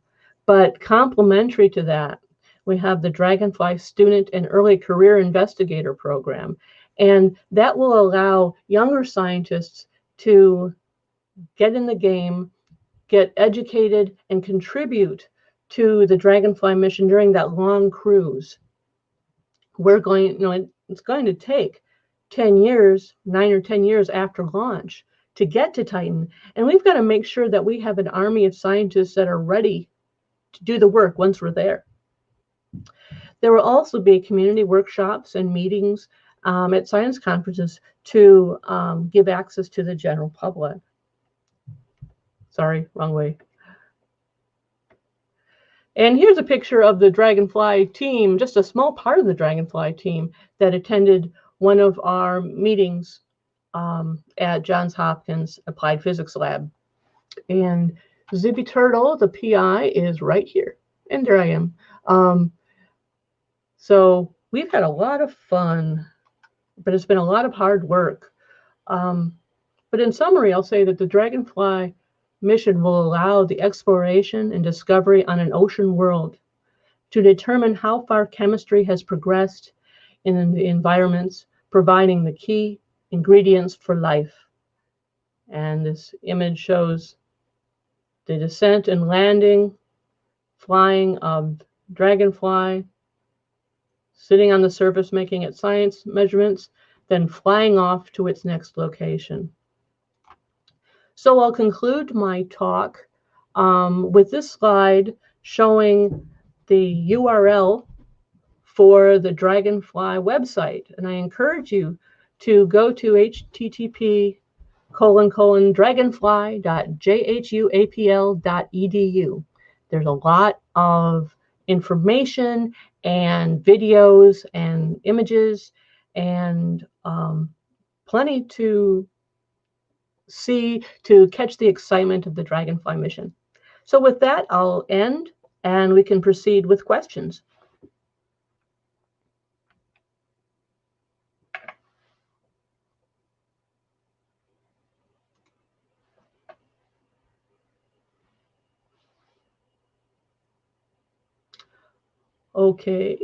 but complementary to that, we have the Dragonfly Student and Early Career Investigator Program, and that will allow younger scientists to get in the game, get educated, and contribute to the Dragonfly mission during that long cruise. We're going, it's going to take 10 years, 9 or 10 years after launch to get to Titan. And we've got to make sure that we have an army of scientists that are ready to do the work once we're there. There will also be community workshops and meetings at science conferences to give access to the general public. Sorry, wrong way. And here's a picture of the Dragonfly team, just a small part of the Dragonfly team that attended one of our meetings at Johns Hopkins Applied Physics Lab. And Zippy Turtle, the PI, is right here. And there I am. So we've had a lot of fun, but it's been a lot of hard work. But in summary, I'll say that the Dragonfly mission will allow the exploration and discovery on an ocean world to determine how far chemistry has progressed in the environments, providing the key ingredients for life. And this image shows the descent and landing, flying of dragonfly sitting on the surface making its science measurements, then flying off to its next location. So I'll conclude my talk with this slide showing the URL for the Dragonfly website. And I encourage you to go to http://dragonfly.jhuapl.edu. There's a lot of information and videos and images and plenty to see to catch the excitement of the Dragonfly mission. So with that, I'll end and we can proceed with questions. Okay.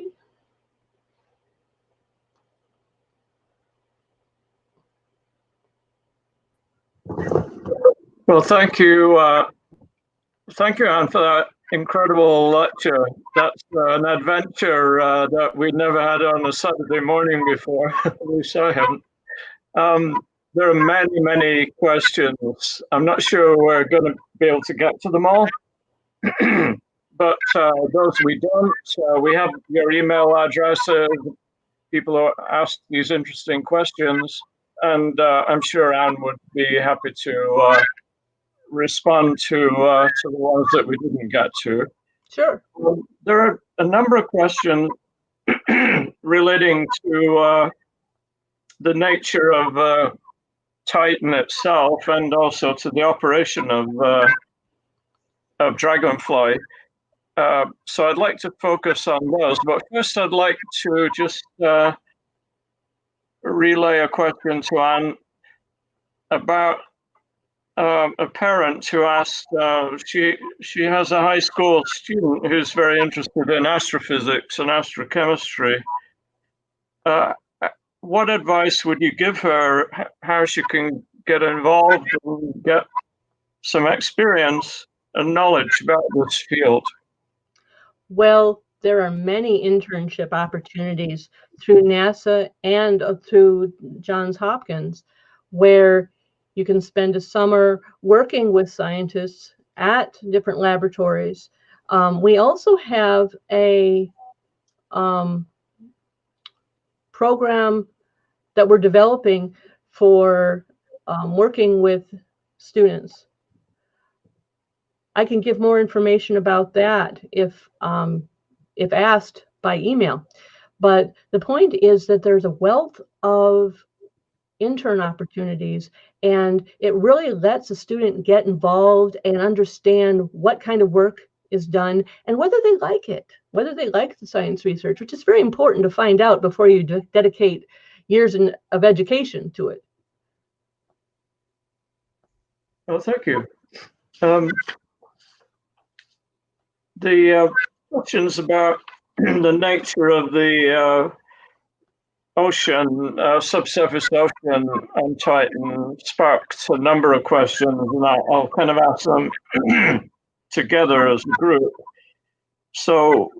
Well, thank you, Anne, for that incredible lecture. That's an adventure that we never had on a Saturday morning before. At least I haven't. There are many, many questions. I'm not sure we're going to be able to get to them all, but those we don't, we have your email addresses. People who ask these interesting questions, and I'm sure Anne would be happy to respond to the ones that we didn't get to. Sure. There are a number of questions relating to the nature of Titan itself, and also to the operation of Dragonfly. So I'd like to focus on those, but first I'd like to just relay a question to Anne about a parent who asked, she has a high school student who's very interested in astrophysics and astrochemistry. What advice would you give her how she can get involved and get some experience and knowledge about this field? Well, there are many internship opportunities through NASA and through Johns Hopkins where you can spend a summer working with scientists at different laboratories. We also have a program that we're developing for working with students. I can give more information about that if asked by email. But the point is that there's a wealth of intern opportunities, and it really lets a student get involved and understand what kind of work is done and whether they like it, whether they like the science research, which is very important to find out before you dedicate years of education to it. Well, thank you. The questions about the nature of the ocean, subsurface ocean on Titan sparked a number of questions, and I'll kind of ask them together as a group. So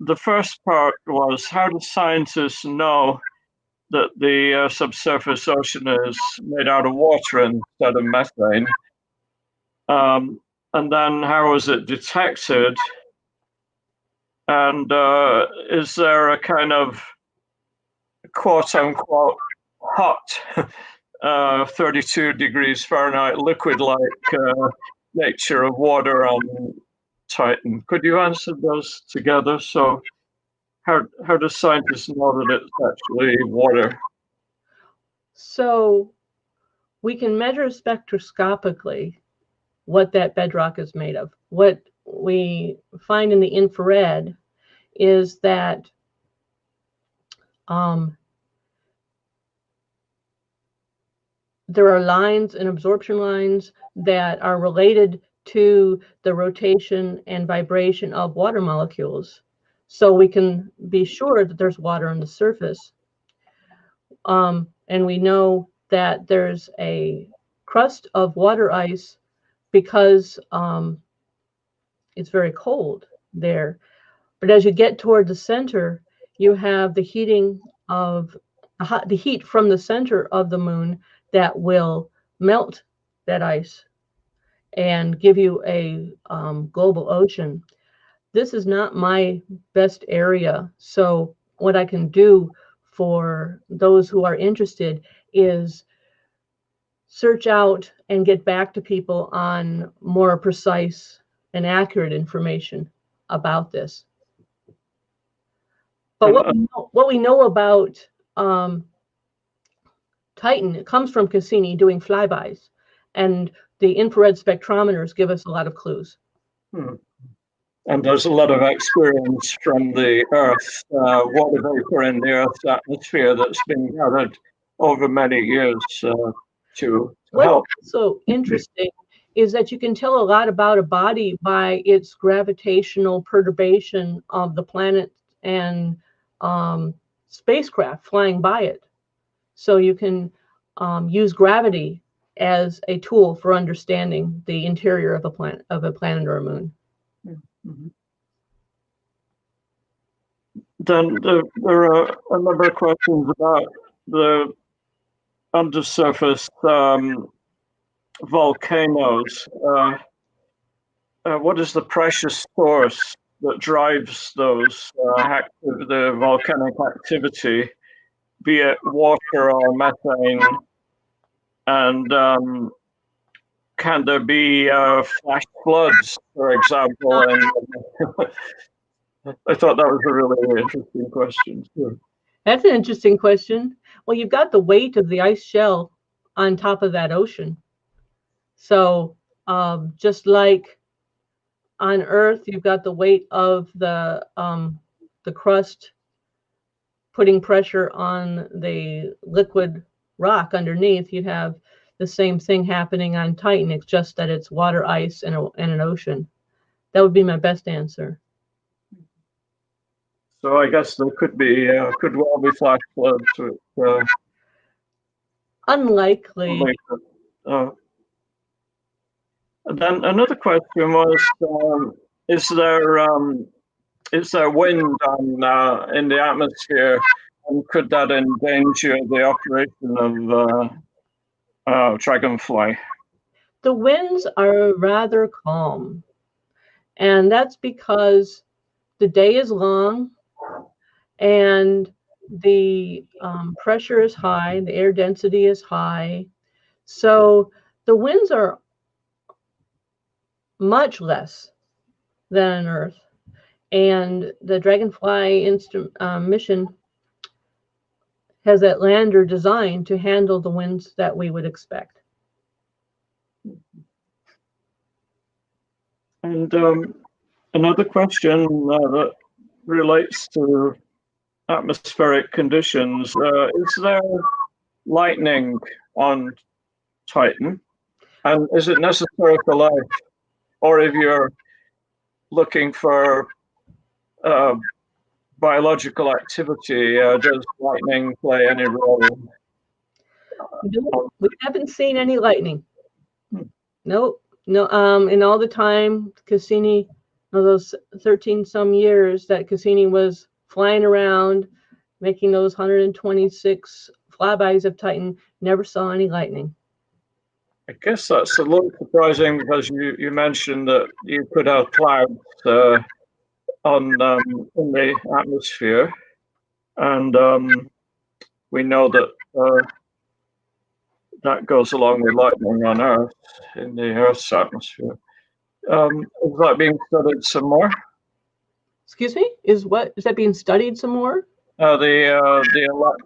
the first part was, how do scientists know that the subsurface ocean is made out of water instead of methane? And then how is it detected? And is there a kind of quote unquote hot 32 degrees Fahrenheit liquid-like nature of water on Titan? Could you answer those together? So how do scientists know that it's actually water? So we can measure spectroscopically what that bedrock is made of. What we find in the infrared is that there are lines and absorption lines that are related to the rotation and vibration of water molecules. So we can be sure that there's water on the surface. And we know that there's a crust of water ice because it's very cold there. But as you get toward the center, you have the heating of the heat from the center of the moon that will melt that ice and give you a global ocean. This is not my best area. So what I can do for those who are interested is search out and get back to people on more precise and accurate information about this. But what we know about Titan, it comes from Cassini doing flybys, and the infrared spectrometers give us a lot of clues. And there's a lot of experience from the Earth, water vapor in the Earth's atmosphere that's been gathered over many years to help. What's so interesting is that you can tell a lot about a body by its gravitational perturbation of the planet and spacecraft flying by it. So you can use gravity as a tool for understanding the interior of a planet or a moon. Mm-hmm. Then there are a number of questions about the undersurface volcanoes. What is the pressure source that drives those the volcanic activity, be it water or methane? And can there be flash floods, for example? And I thought that was a really interesting question too. That's an interesting question. Well, you've got the weight of the ice shell on top of that ocean. So just like on Earth, you've got the weight of the crust putting pressure on the liquid rock underneath, you'd have the same thing happening on Titan. It's just that it's water, ice, and an ocean. That would be my best answer. So I guess there could well be flash floods. Unlikely. And then another question was: is there wind in the atmosphere, and could that endanger the operation of Dragonfly? The winds are rather calm, and that's because the day is long and the pressure is high, the air density is high. So the winds are much less than on Earth. And the Dragonfly mission has that lander designed to handle the winds that we would expect. And another question that relates to atmospheric conditions. Is there lightning on Titan? And is it necessary for life? Or if you're looking for biological activity, does lightning play any role? No, we haven't seen any lightning. No. And all the time Cassini, those 13 some years that Cassini was flying around, making those 126 flybys of Titan, never saw any lightning. I guess that's a little surprising because you mentioned that you could have clouds in the atmosphere, and we know that that goes along with lightning on Earth in the Earth's atmosphere. Is that being studied some more? Excuse me? Is that being studied some more? The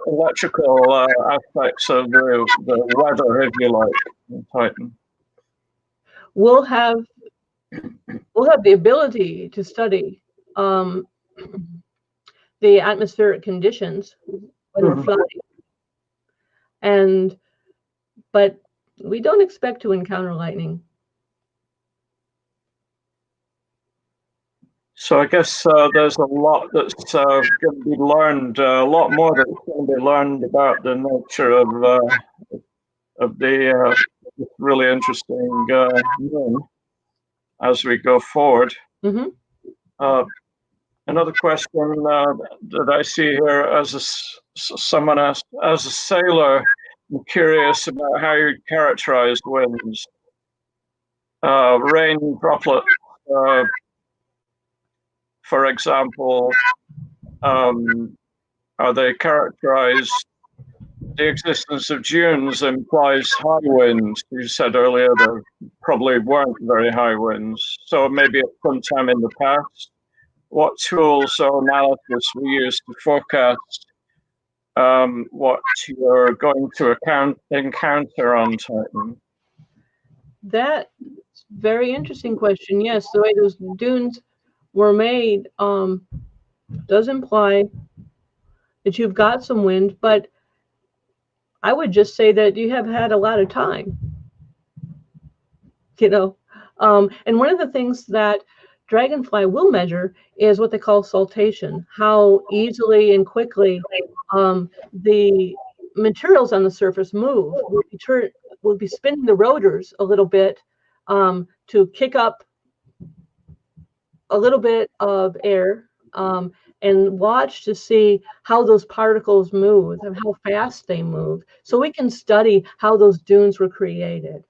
electrical aspects of the weather, if you like, in Titan. We'll have the ability to study the atmospheric conditions when we're flying, but we don't expect to encounter lightning. So I guess there's a lot that's going to be learned, a lot more that's going to be learned about the nature of the really interesting moon as we go forward. Mm-hmm. Another question that I see here, someone asked, as a sailor, I'm curious about how you characterize winds. Rain droplets, for example, are they characterized? The existence of dunes implies high winds. You said earlier there probably weren't very high winds. So maybe at some time in the past, what tools or analysis we use to forecast what you're going to encounter on Titan? That's a very interesting question. Yes, the way those dunes were made does imply that you've got some wind, but I would just say that you have had a lot of time, you know. And one of the things that Dragonfly will measure is what they call saltation, how easily and quickly the materials on the surface move. We'll be spinning the rotors a little bit to kick up a little bit of air and watch to see how those particles move and how fast they move, so we can study how those dunes were created.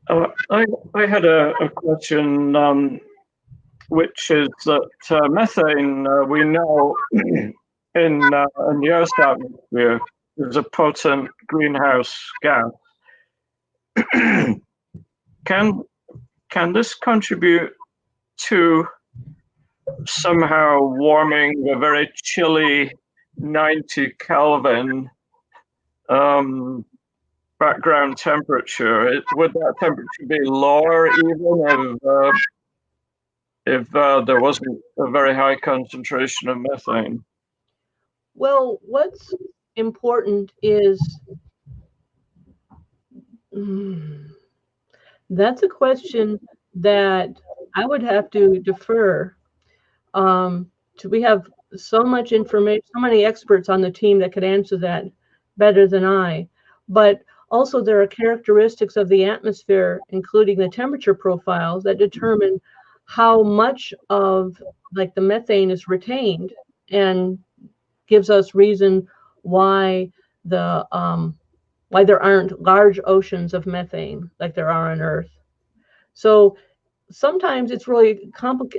I had a question, which is that methane, we know in the Earth's atmosphere is a potent greenhouse gas. Can this contribute to somehow warming a very chilly 90 Kelvin background temperature? Would that temperature be lower even if there wasn't a very high concentration of methane? Well, what's important is that's a question that I would have to defer to. We have so much information, so many experts on the team that could answer that better than I. But also there are characteristics of the atmosphere, including the temperature profiles, that determine how much of like the methane is retained and gives us reason why there aren't large oceans of methane like there are on Earth. So sometimes it's really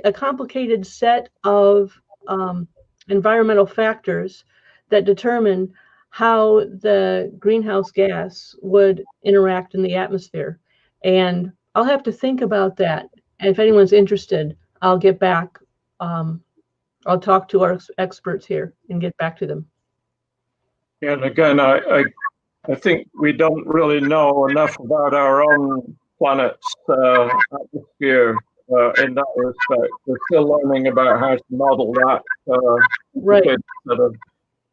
a complicated set of environmental factors that determine how the greenhouse gas would interact in the atmosphere. And I'll have to think about that. And if anyone's interested, I'll get back. I'll talk to our experts here and get back to them. Yeah, and again, I think we don't really know enough about our own planet's atmosphere in that respect. We're still learning about how to model that. Right.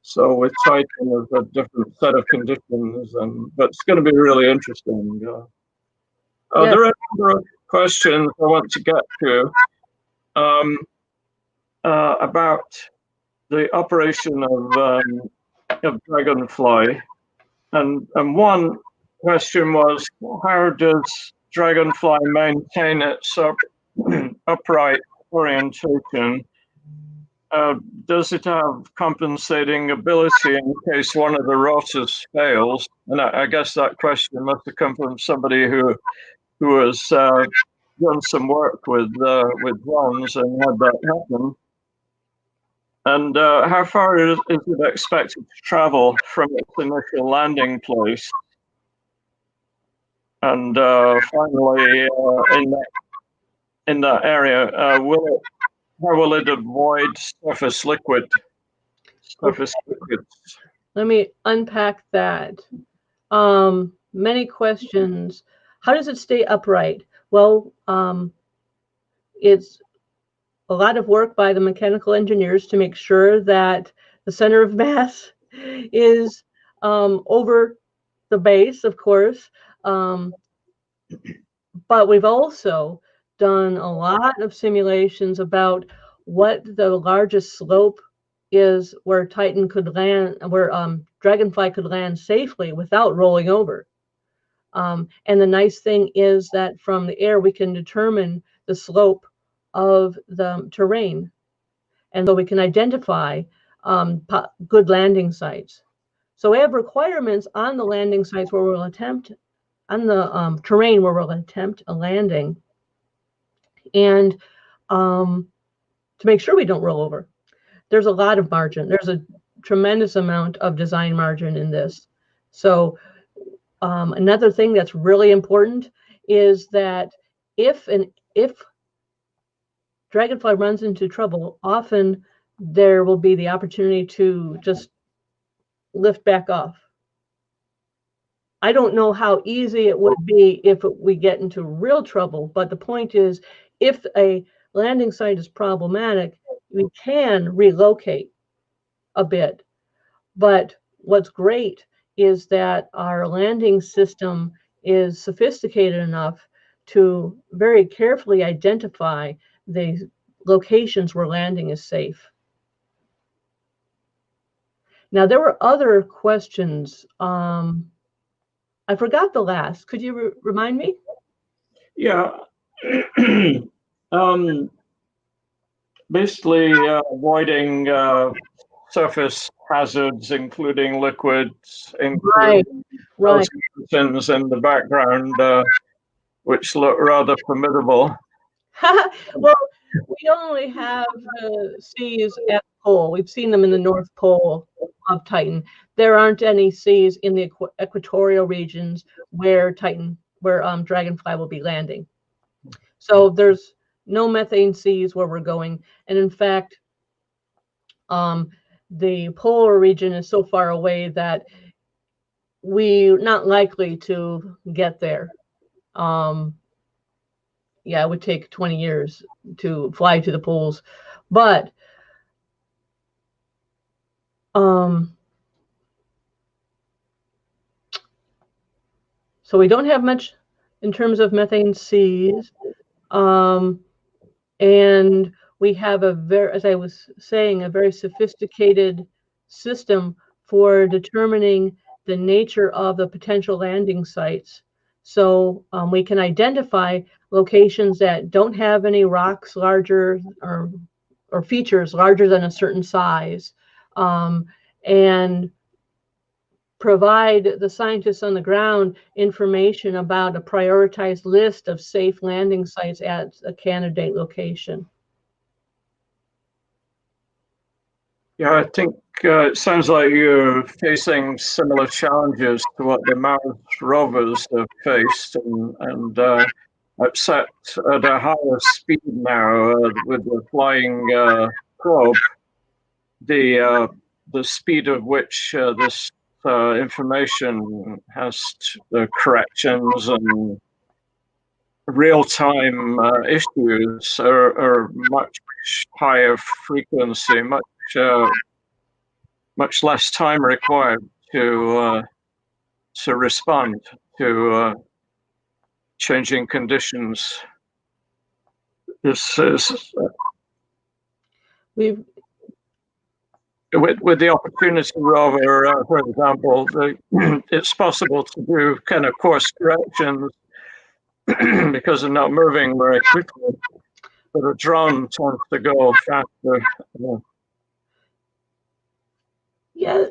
So with Titan, there's a different set of conditions, but it's going to be really interesting. Yes. There are a number of questions I want to get to about the operation of Dragonfly, and one question was, how does Dragonfly maintain its upright orientation? Does it have compensating ability in case one of the rotors fails? And I guess that question must have come from somebody who has done some work with drones and had that happen. And how far is it expected to travel from its initial landing place? And finally, in that area, how will it avoid surface liquids? Let me unpack that. Many questions. How does it stay upright? Well, it's a lot of work by the mechanical engineers to make sure that the center of mass is over the base, of course. But we've also done a lot of simulations about what the largest slope is where Titan could land, where Dragonfly could land safely without rolling over. And the nice thing is that from the air, we can determine the slope of the terrain. And so we can identify good landing sites. So we have requirements on the landing sites where we'll attempt, on the terrain where we'll attempt a landing, and to make sure we don't roll over. There's a lot of margin. There's a tremendous amount of design margin in this. So another thing that's really important is that if Dragonfly runs into trouble, often there will be the opportunity to just lift back off. I don't know how easy it would be if we get into real trouble, but the point is, if a landing site is problematic, we can relocate a bit. But what's great is that our landing system is sophisticated enough to very carefully identify the locations where landing is safe. Now, there were other questions. I forgot the last. Could you remind me? Yeah. Basically, avoiding surface hazards, including liquids, including Right. mountains in the background, which look rather formidable. Well, we only have seas at the pole. We've seen them in the North Pole of Titan. There aren't any seas in the equatorial regions where Dragonfly will be landing. So there's no methane seas where we're going. And in fact, the polar region is so far away that we're not likely to get there. Yeah, it would take 20 years to fly to the poles, but so we don't have much in terms of methane seas, and we have as I was saying, a very sophisticated system for determining the nature of the potential landing sites. So we can identify locations that don't have any rocks larger or features larger than a certain size, and provide the scientists on the ground information about a prioritized list of safe landing sites at a candidate location. Yeah, I think it sounds like you're facing similar challenges to what the Mars rovers have faced, and upset at a higher speed now with the flying probe. The speed of which this information has corrections and real-time issues are much higher frequency, much less time required to respond to changing conditions. This is with the Opportunity rover, for example, it's possible to do kind of course corrections because they're not moving very quickly, but a drone tends to go faster. Yeah,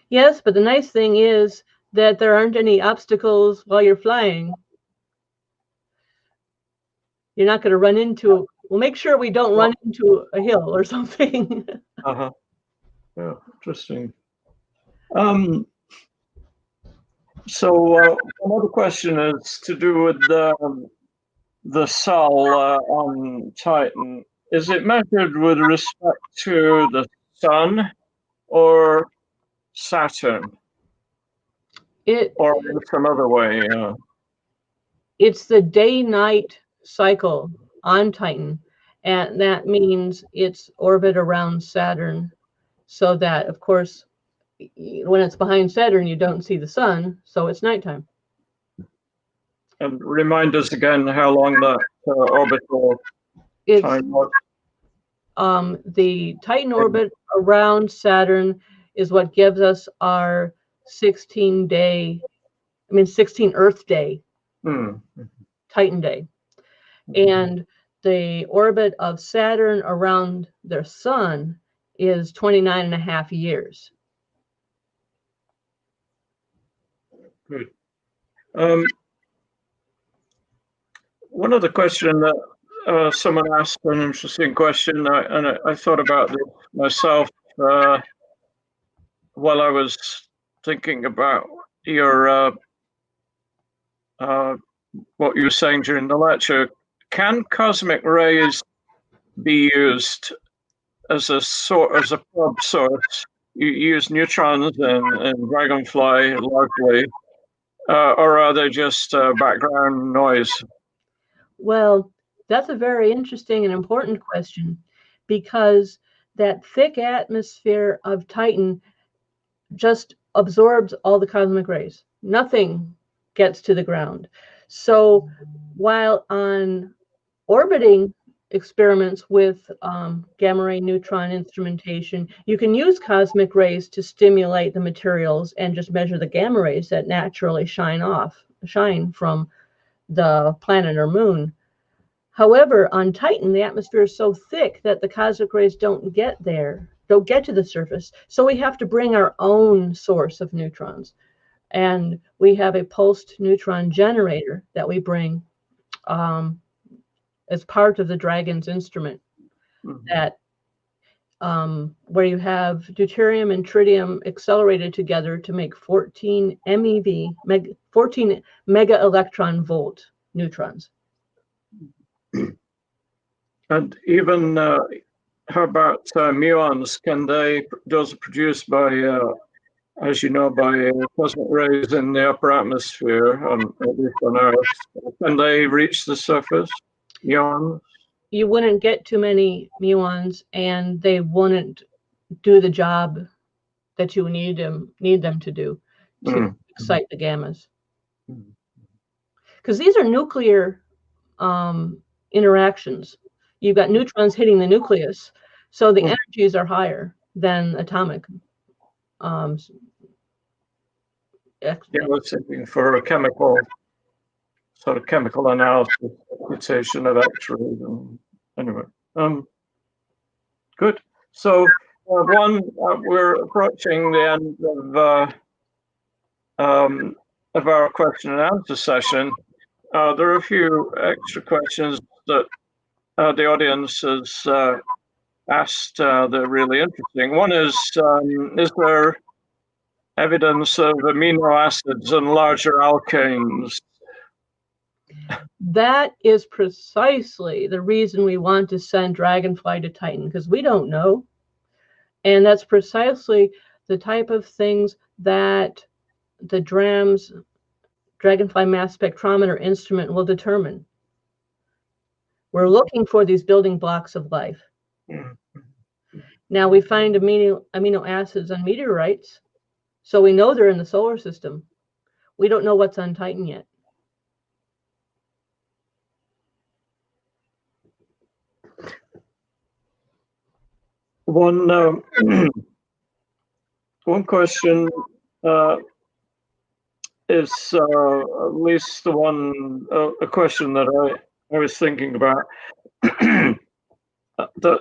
yes, but the nice thing is that there aren't any obstacles while you're flying. You're not going to run into. We'll make sure we don't run into a hill or something. Yeah, interesting. So another question is to do with the cell on Titan. Is it measured with respect to the sun or Saturn? Or in some other way? It's the day-night cycle on Titan, and that means its orbit around Saturn, so that, of course, when it's behind Saturn, you don't see the sun, so it's nighttime. And remind us again how long that orbital time was. The Titan orbit around Saturn is what gives us our 16-day 16 Earth Day, Hmm. Titan Day. And the orbit of Saturn around their sun is 29.5 years. Good. One other question that someone asked, an interesting question, and I thought about this myself while I was thinking about your what you were saying during the lecture. Can cosmic rays be used as a probe source? You use neutrons and dragonfly largely, or are they just background noise? Well, that's a very interesting and important question, because that thick atmosphere of Titan just absorbs all the cosmic rays. Nothing gets to the ground. So while on orbiting experiments with gamma ray neutron instrumentation, you can use cosmic rays to stimulate the materials and just measure the gamma rays that naturally shine from the planet or moon. However, on Titan, the atmosphere is so thick that the cosmic rays don't get to the surface. So we have to bring our own source of neutrons. And we have a pulsed neutron generator that we bring as part of the Dragon's instrument, that where you have deuterium and tritium accelerated together to make 14 MeV, 14 mega electron volt neutrons. And even how about muons? Can those are produced by, as you know, by cosmic rays in the upper atmosphere, at least on Earth? Can they reach the surface? Muons? You wouldn't get too many muons, and they wouldn't do the job that you need them to do to excite the gammas. Because these are nuclear interactions. You've got neutrons hitting the nucleus, so the energies are higher than atomic. Yeah, I was thinking for a chemical analysis, computation of X-rays. Anyway, good. So we're approaching the end of our question and answer session. There are a few extra questions that the audience has asked. They're really interesting. One is there evidence of amino acids and larger alkanes? That is precisely the reason we want to send Dragonfly to Titan, because we don't know. And that's precisely the type of things that the DRAMS, Dragonfly Mass Spectrometer instrument, will determine. We're looking for these building blocks of life. Now we find amino acids on meteorites, so we know they're in the solar system. We don't know what's on Titan yet. One question is at least the one a question that I was thinking about. That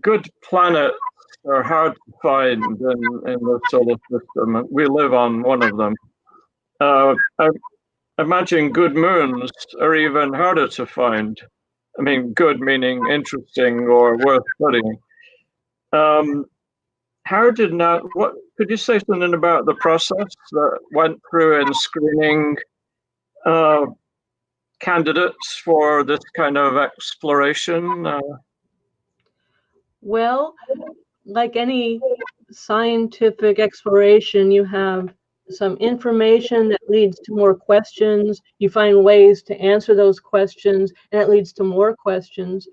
good planets are hard to find in the solar system. We live on one of them. I imagine good moons are even harder to find. I mean, good meaning interesting or worth studying. What could you say something about the process that went through in screening candidates for this kind of exploration? Well, like any scientific exploration, you have some information that leads to more questions. You find ways to answer those questions, and it leads to more questions.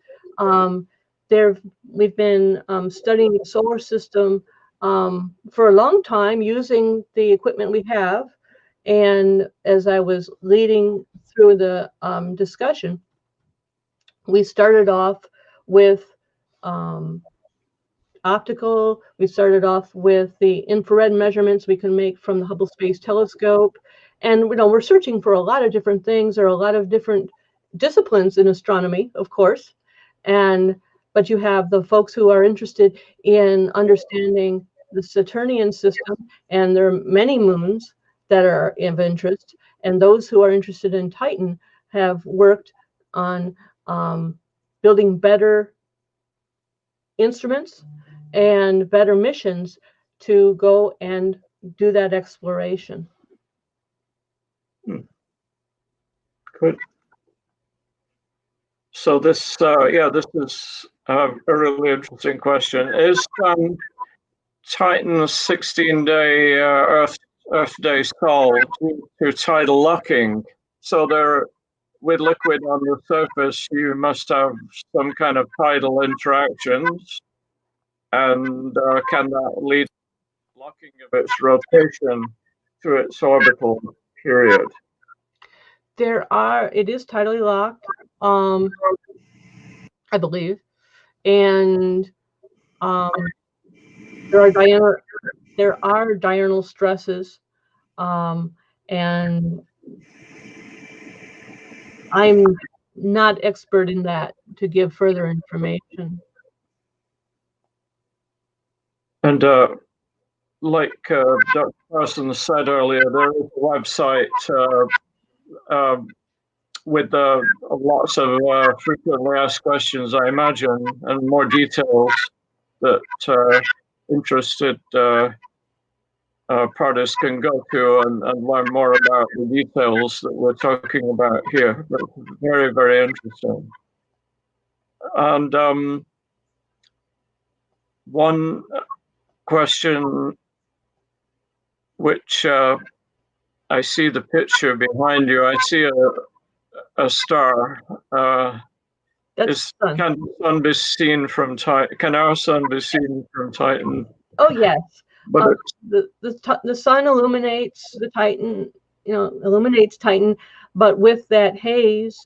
We've been studying the solar system for a long time using the equipment we have. And as I was leading through the discussion, we started off with optical. We started off with the infrared measurements we can make from the Hubble Space Telescope. And we're searching for a lot of different things. There are a lot of different disciplines in astronomy, of course. But you have the folks who are interested in understanding the Saturnian system, and there are many moons that are of interest. And those who are interested in Titan have worked on building better instruments and better missions to go and do that exploration. Good. So this, this is a really interesting question. Is Titan's 16-day Earth day solved through tidal locking? So there, with liquid on the surface, you must have some kind of tidal interactions, and can that lead to locking of its rotation through its orbital period? It is tidally locked, I believe, and there are diurnal stresses, and I'm not expert in that to give further information. And like Dr. Carson said earlier, there is a website with lots of frequently asked questions, I imagine, and more details that interested parties can go to and learn more about the details that we're talking about here. That's very, very interesting. And one question which I see the picture behind you. I see a star. Can the sun be seen from Titan? Can our sun be seen from Titan? Oh yes, but the sun illuminates the Titan. Illuminates Titan, but with that haze,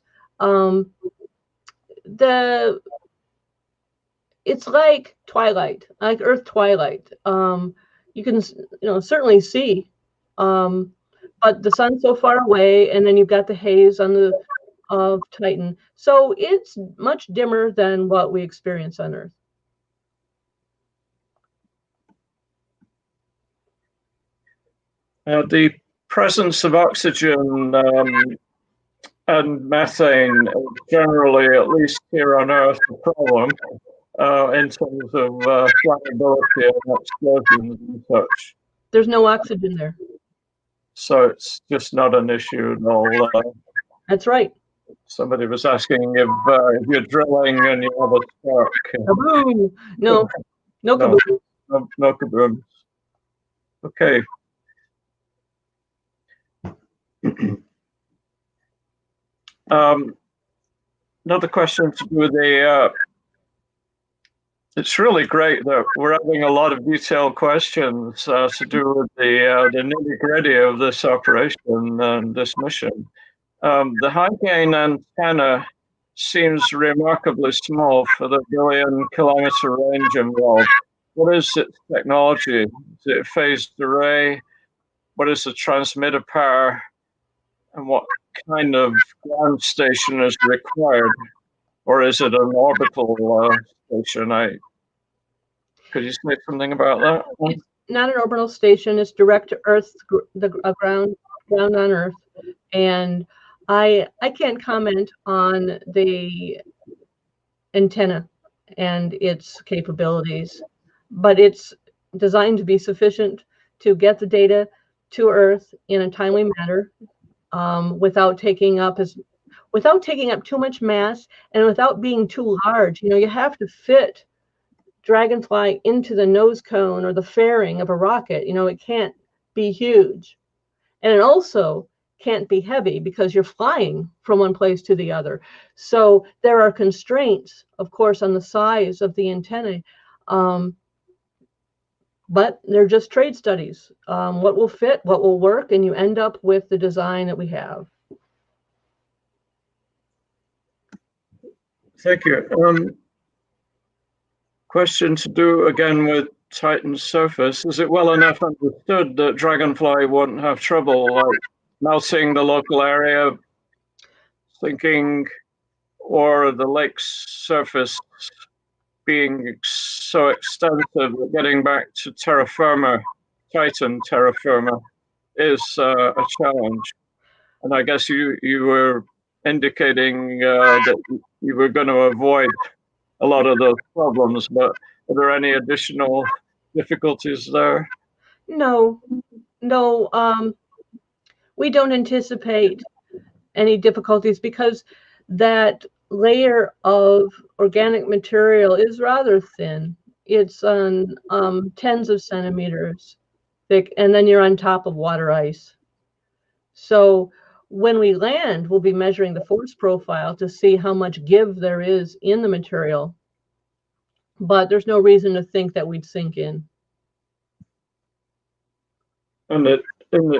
it's like twilight, like Earth twilight. You can certainly see, but the sun's so far away, and then you've got the haze of Titan, so it's much dimmer than what we experience on Earth. The presence of oxygen and methane is generally, at least here on Earth, a problem in terms of flammability and explosions and such. There's no oxygen there. So it's just not an issue at all. That's right. Somebody was asking if you're drilling and you have a spark. Kaboom! No kaboom. No kaboom. Okay. Another question to do with it's really great that we're having a lot of detailed questions to do with the nitty-gritty of this operation and this mission. The high gain antenna seems remarkably small for the billion-kilometer range involved. What is its technology? Is it a phased array? What is the transmitter power? And what kind of ground station is required? Or is it an orbital station? Could you say something about that? It's not an orbital station. It's direct to Earth, the ground on Earth. And I can't comment on the antenna and its capabilities, but it's designed to be sufficient to get the data to Earth in a timely manner, without taking up too much mass and without being too large. You have to fit Dragonfly into the nose cone or the fairing of a rocket. It can't be huge, and it also can't be heavy because you're flying from one place to the other. So there are constraints, of course, on the size of the antennae, but they're just trade studies. What will fit, what will work, and you end up with the design that we have. Thank you. question to do again with Titan's surface. Is it well enough understood that Dragonfly won't have trouble like melting the local area, sinking, or the lake's surface being so extensive that getting back to terra firma, Titan terra firma, is a challenge? And I guess you were indicating that you were going to avoid a lot of those problems, but are there any additional difficulties there? No, we don't anticipate any difficulties because that layer of organic material is rather thin. It's on tens of centimeters thick, and then you're on top of water ice. So when we land, we'll be measuring the force profile to see how much give there is in the material. But there's no reason to think that we'd sink in. And it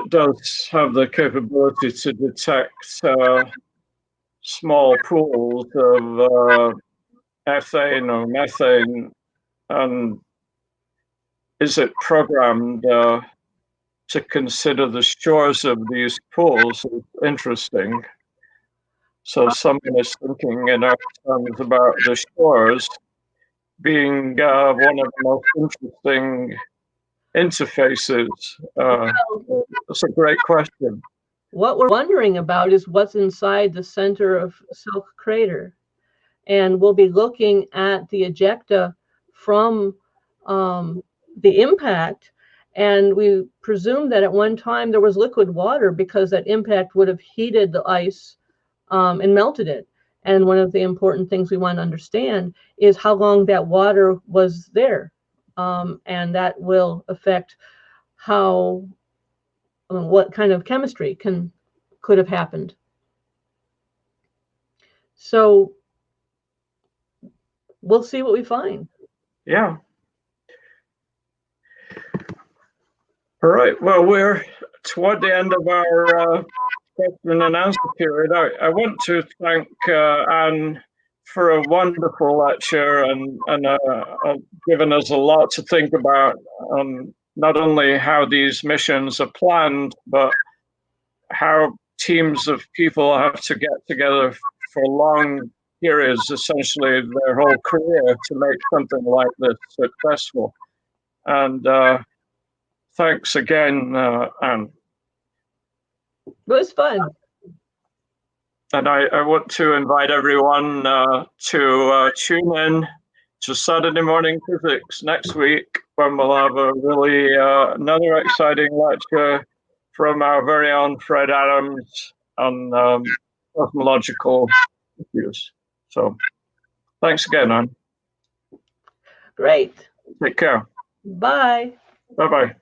does have the capability to detect small pools of ethane or methane. And is it programmed to consider the shores of these pools? It's interesting. So someone is thinking in our terms about the shores being one of the most interesting interfaces. That's a great question. What we're wondering about is what's inside the center of Silk Crater. And we'll be looking at the ejecta from the impact. And we presume that at one time there was liquid water because that impact would have heated the ice and melted it. And one of the important things we want to understand is how long that water was there. And that will affect how, what kind of chemistry could have happened. So we'll see what we find. Yeah. All right. Well, we're toward the end of our question and answer period. I want to thank Anne for a wonderful lecture and given us a lot to think about, not only how these missions are planned, but how teams of people have to get together for long periods, essentially their whole career, to make something like this successful. And thanks again, Anne. It was fun. And I want to invite everyone to tune in to Saturday Morning Physics next week, when we'll have a really another exciting lecture from our very own Fred Adams on cosmological issues. So thanks again, Anne. Great. Take care. Bye. Bye-bye.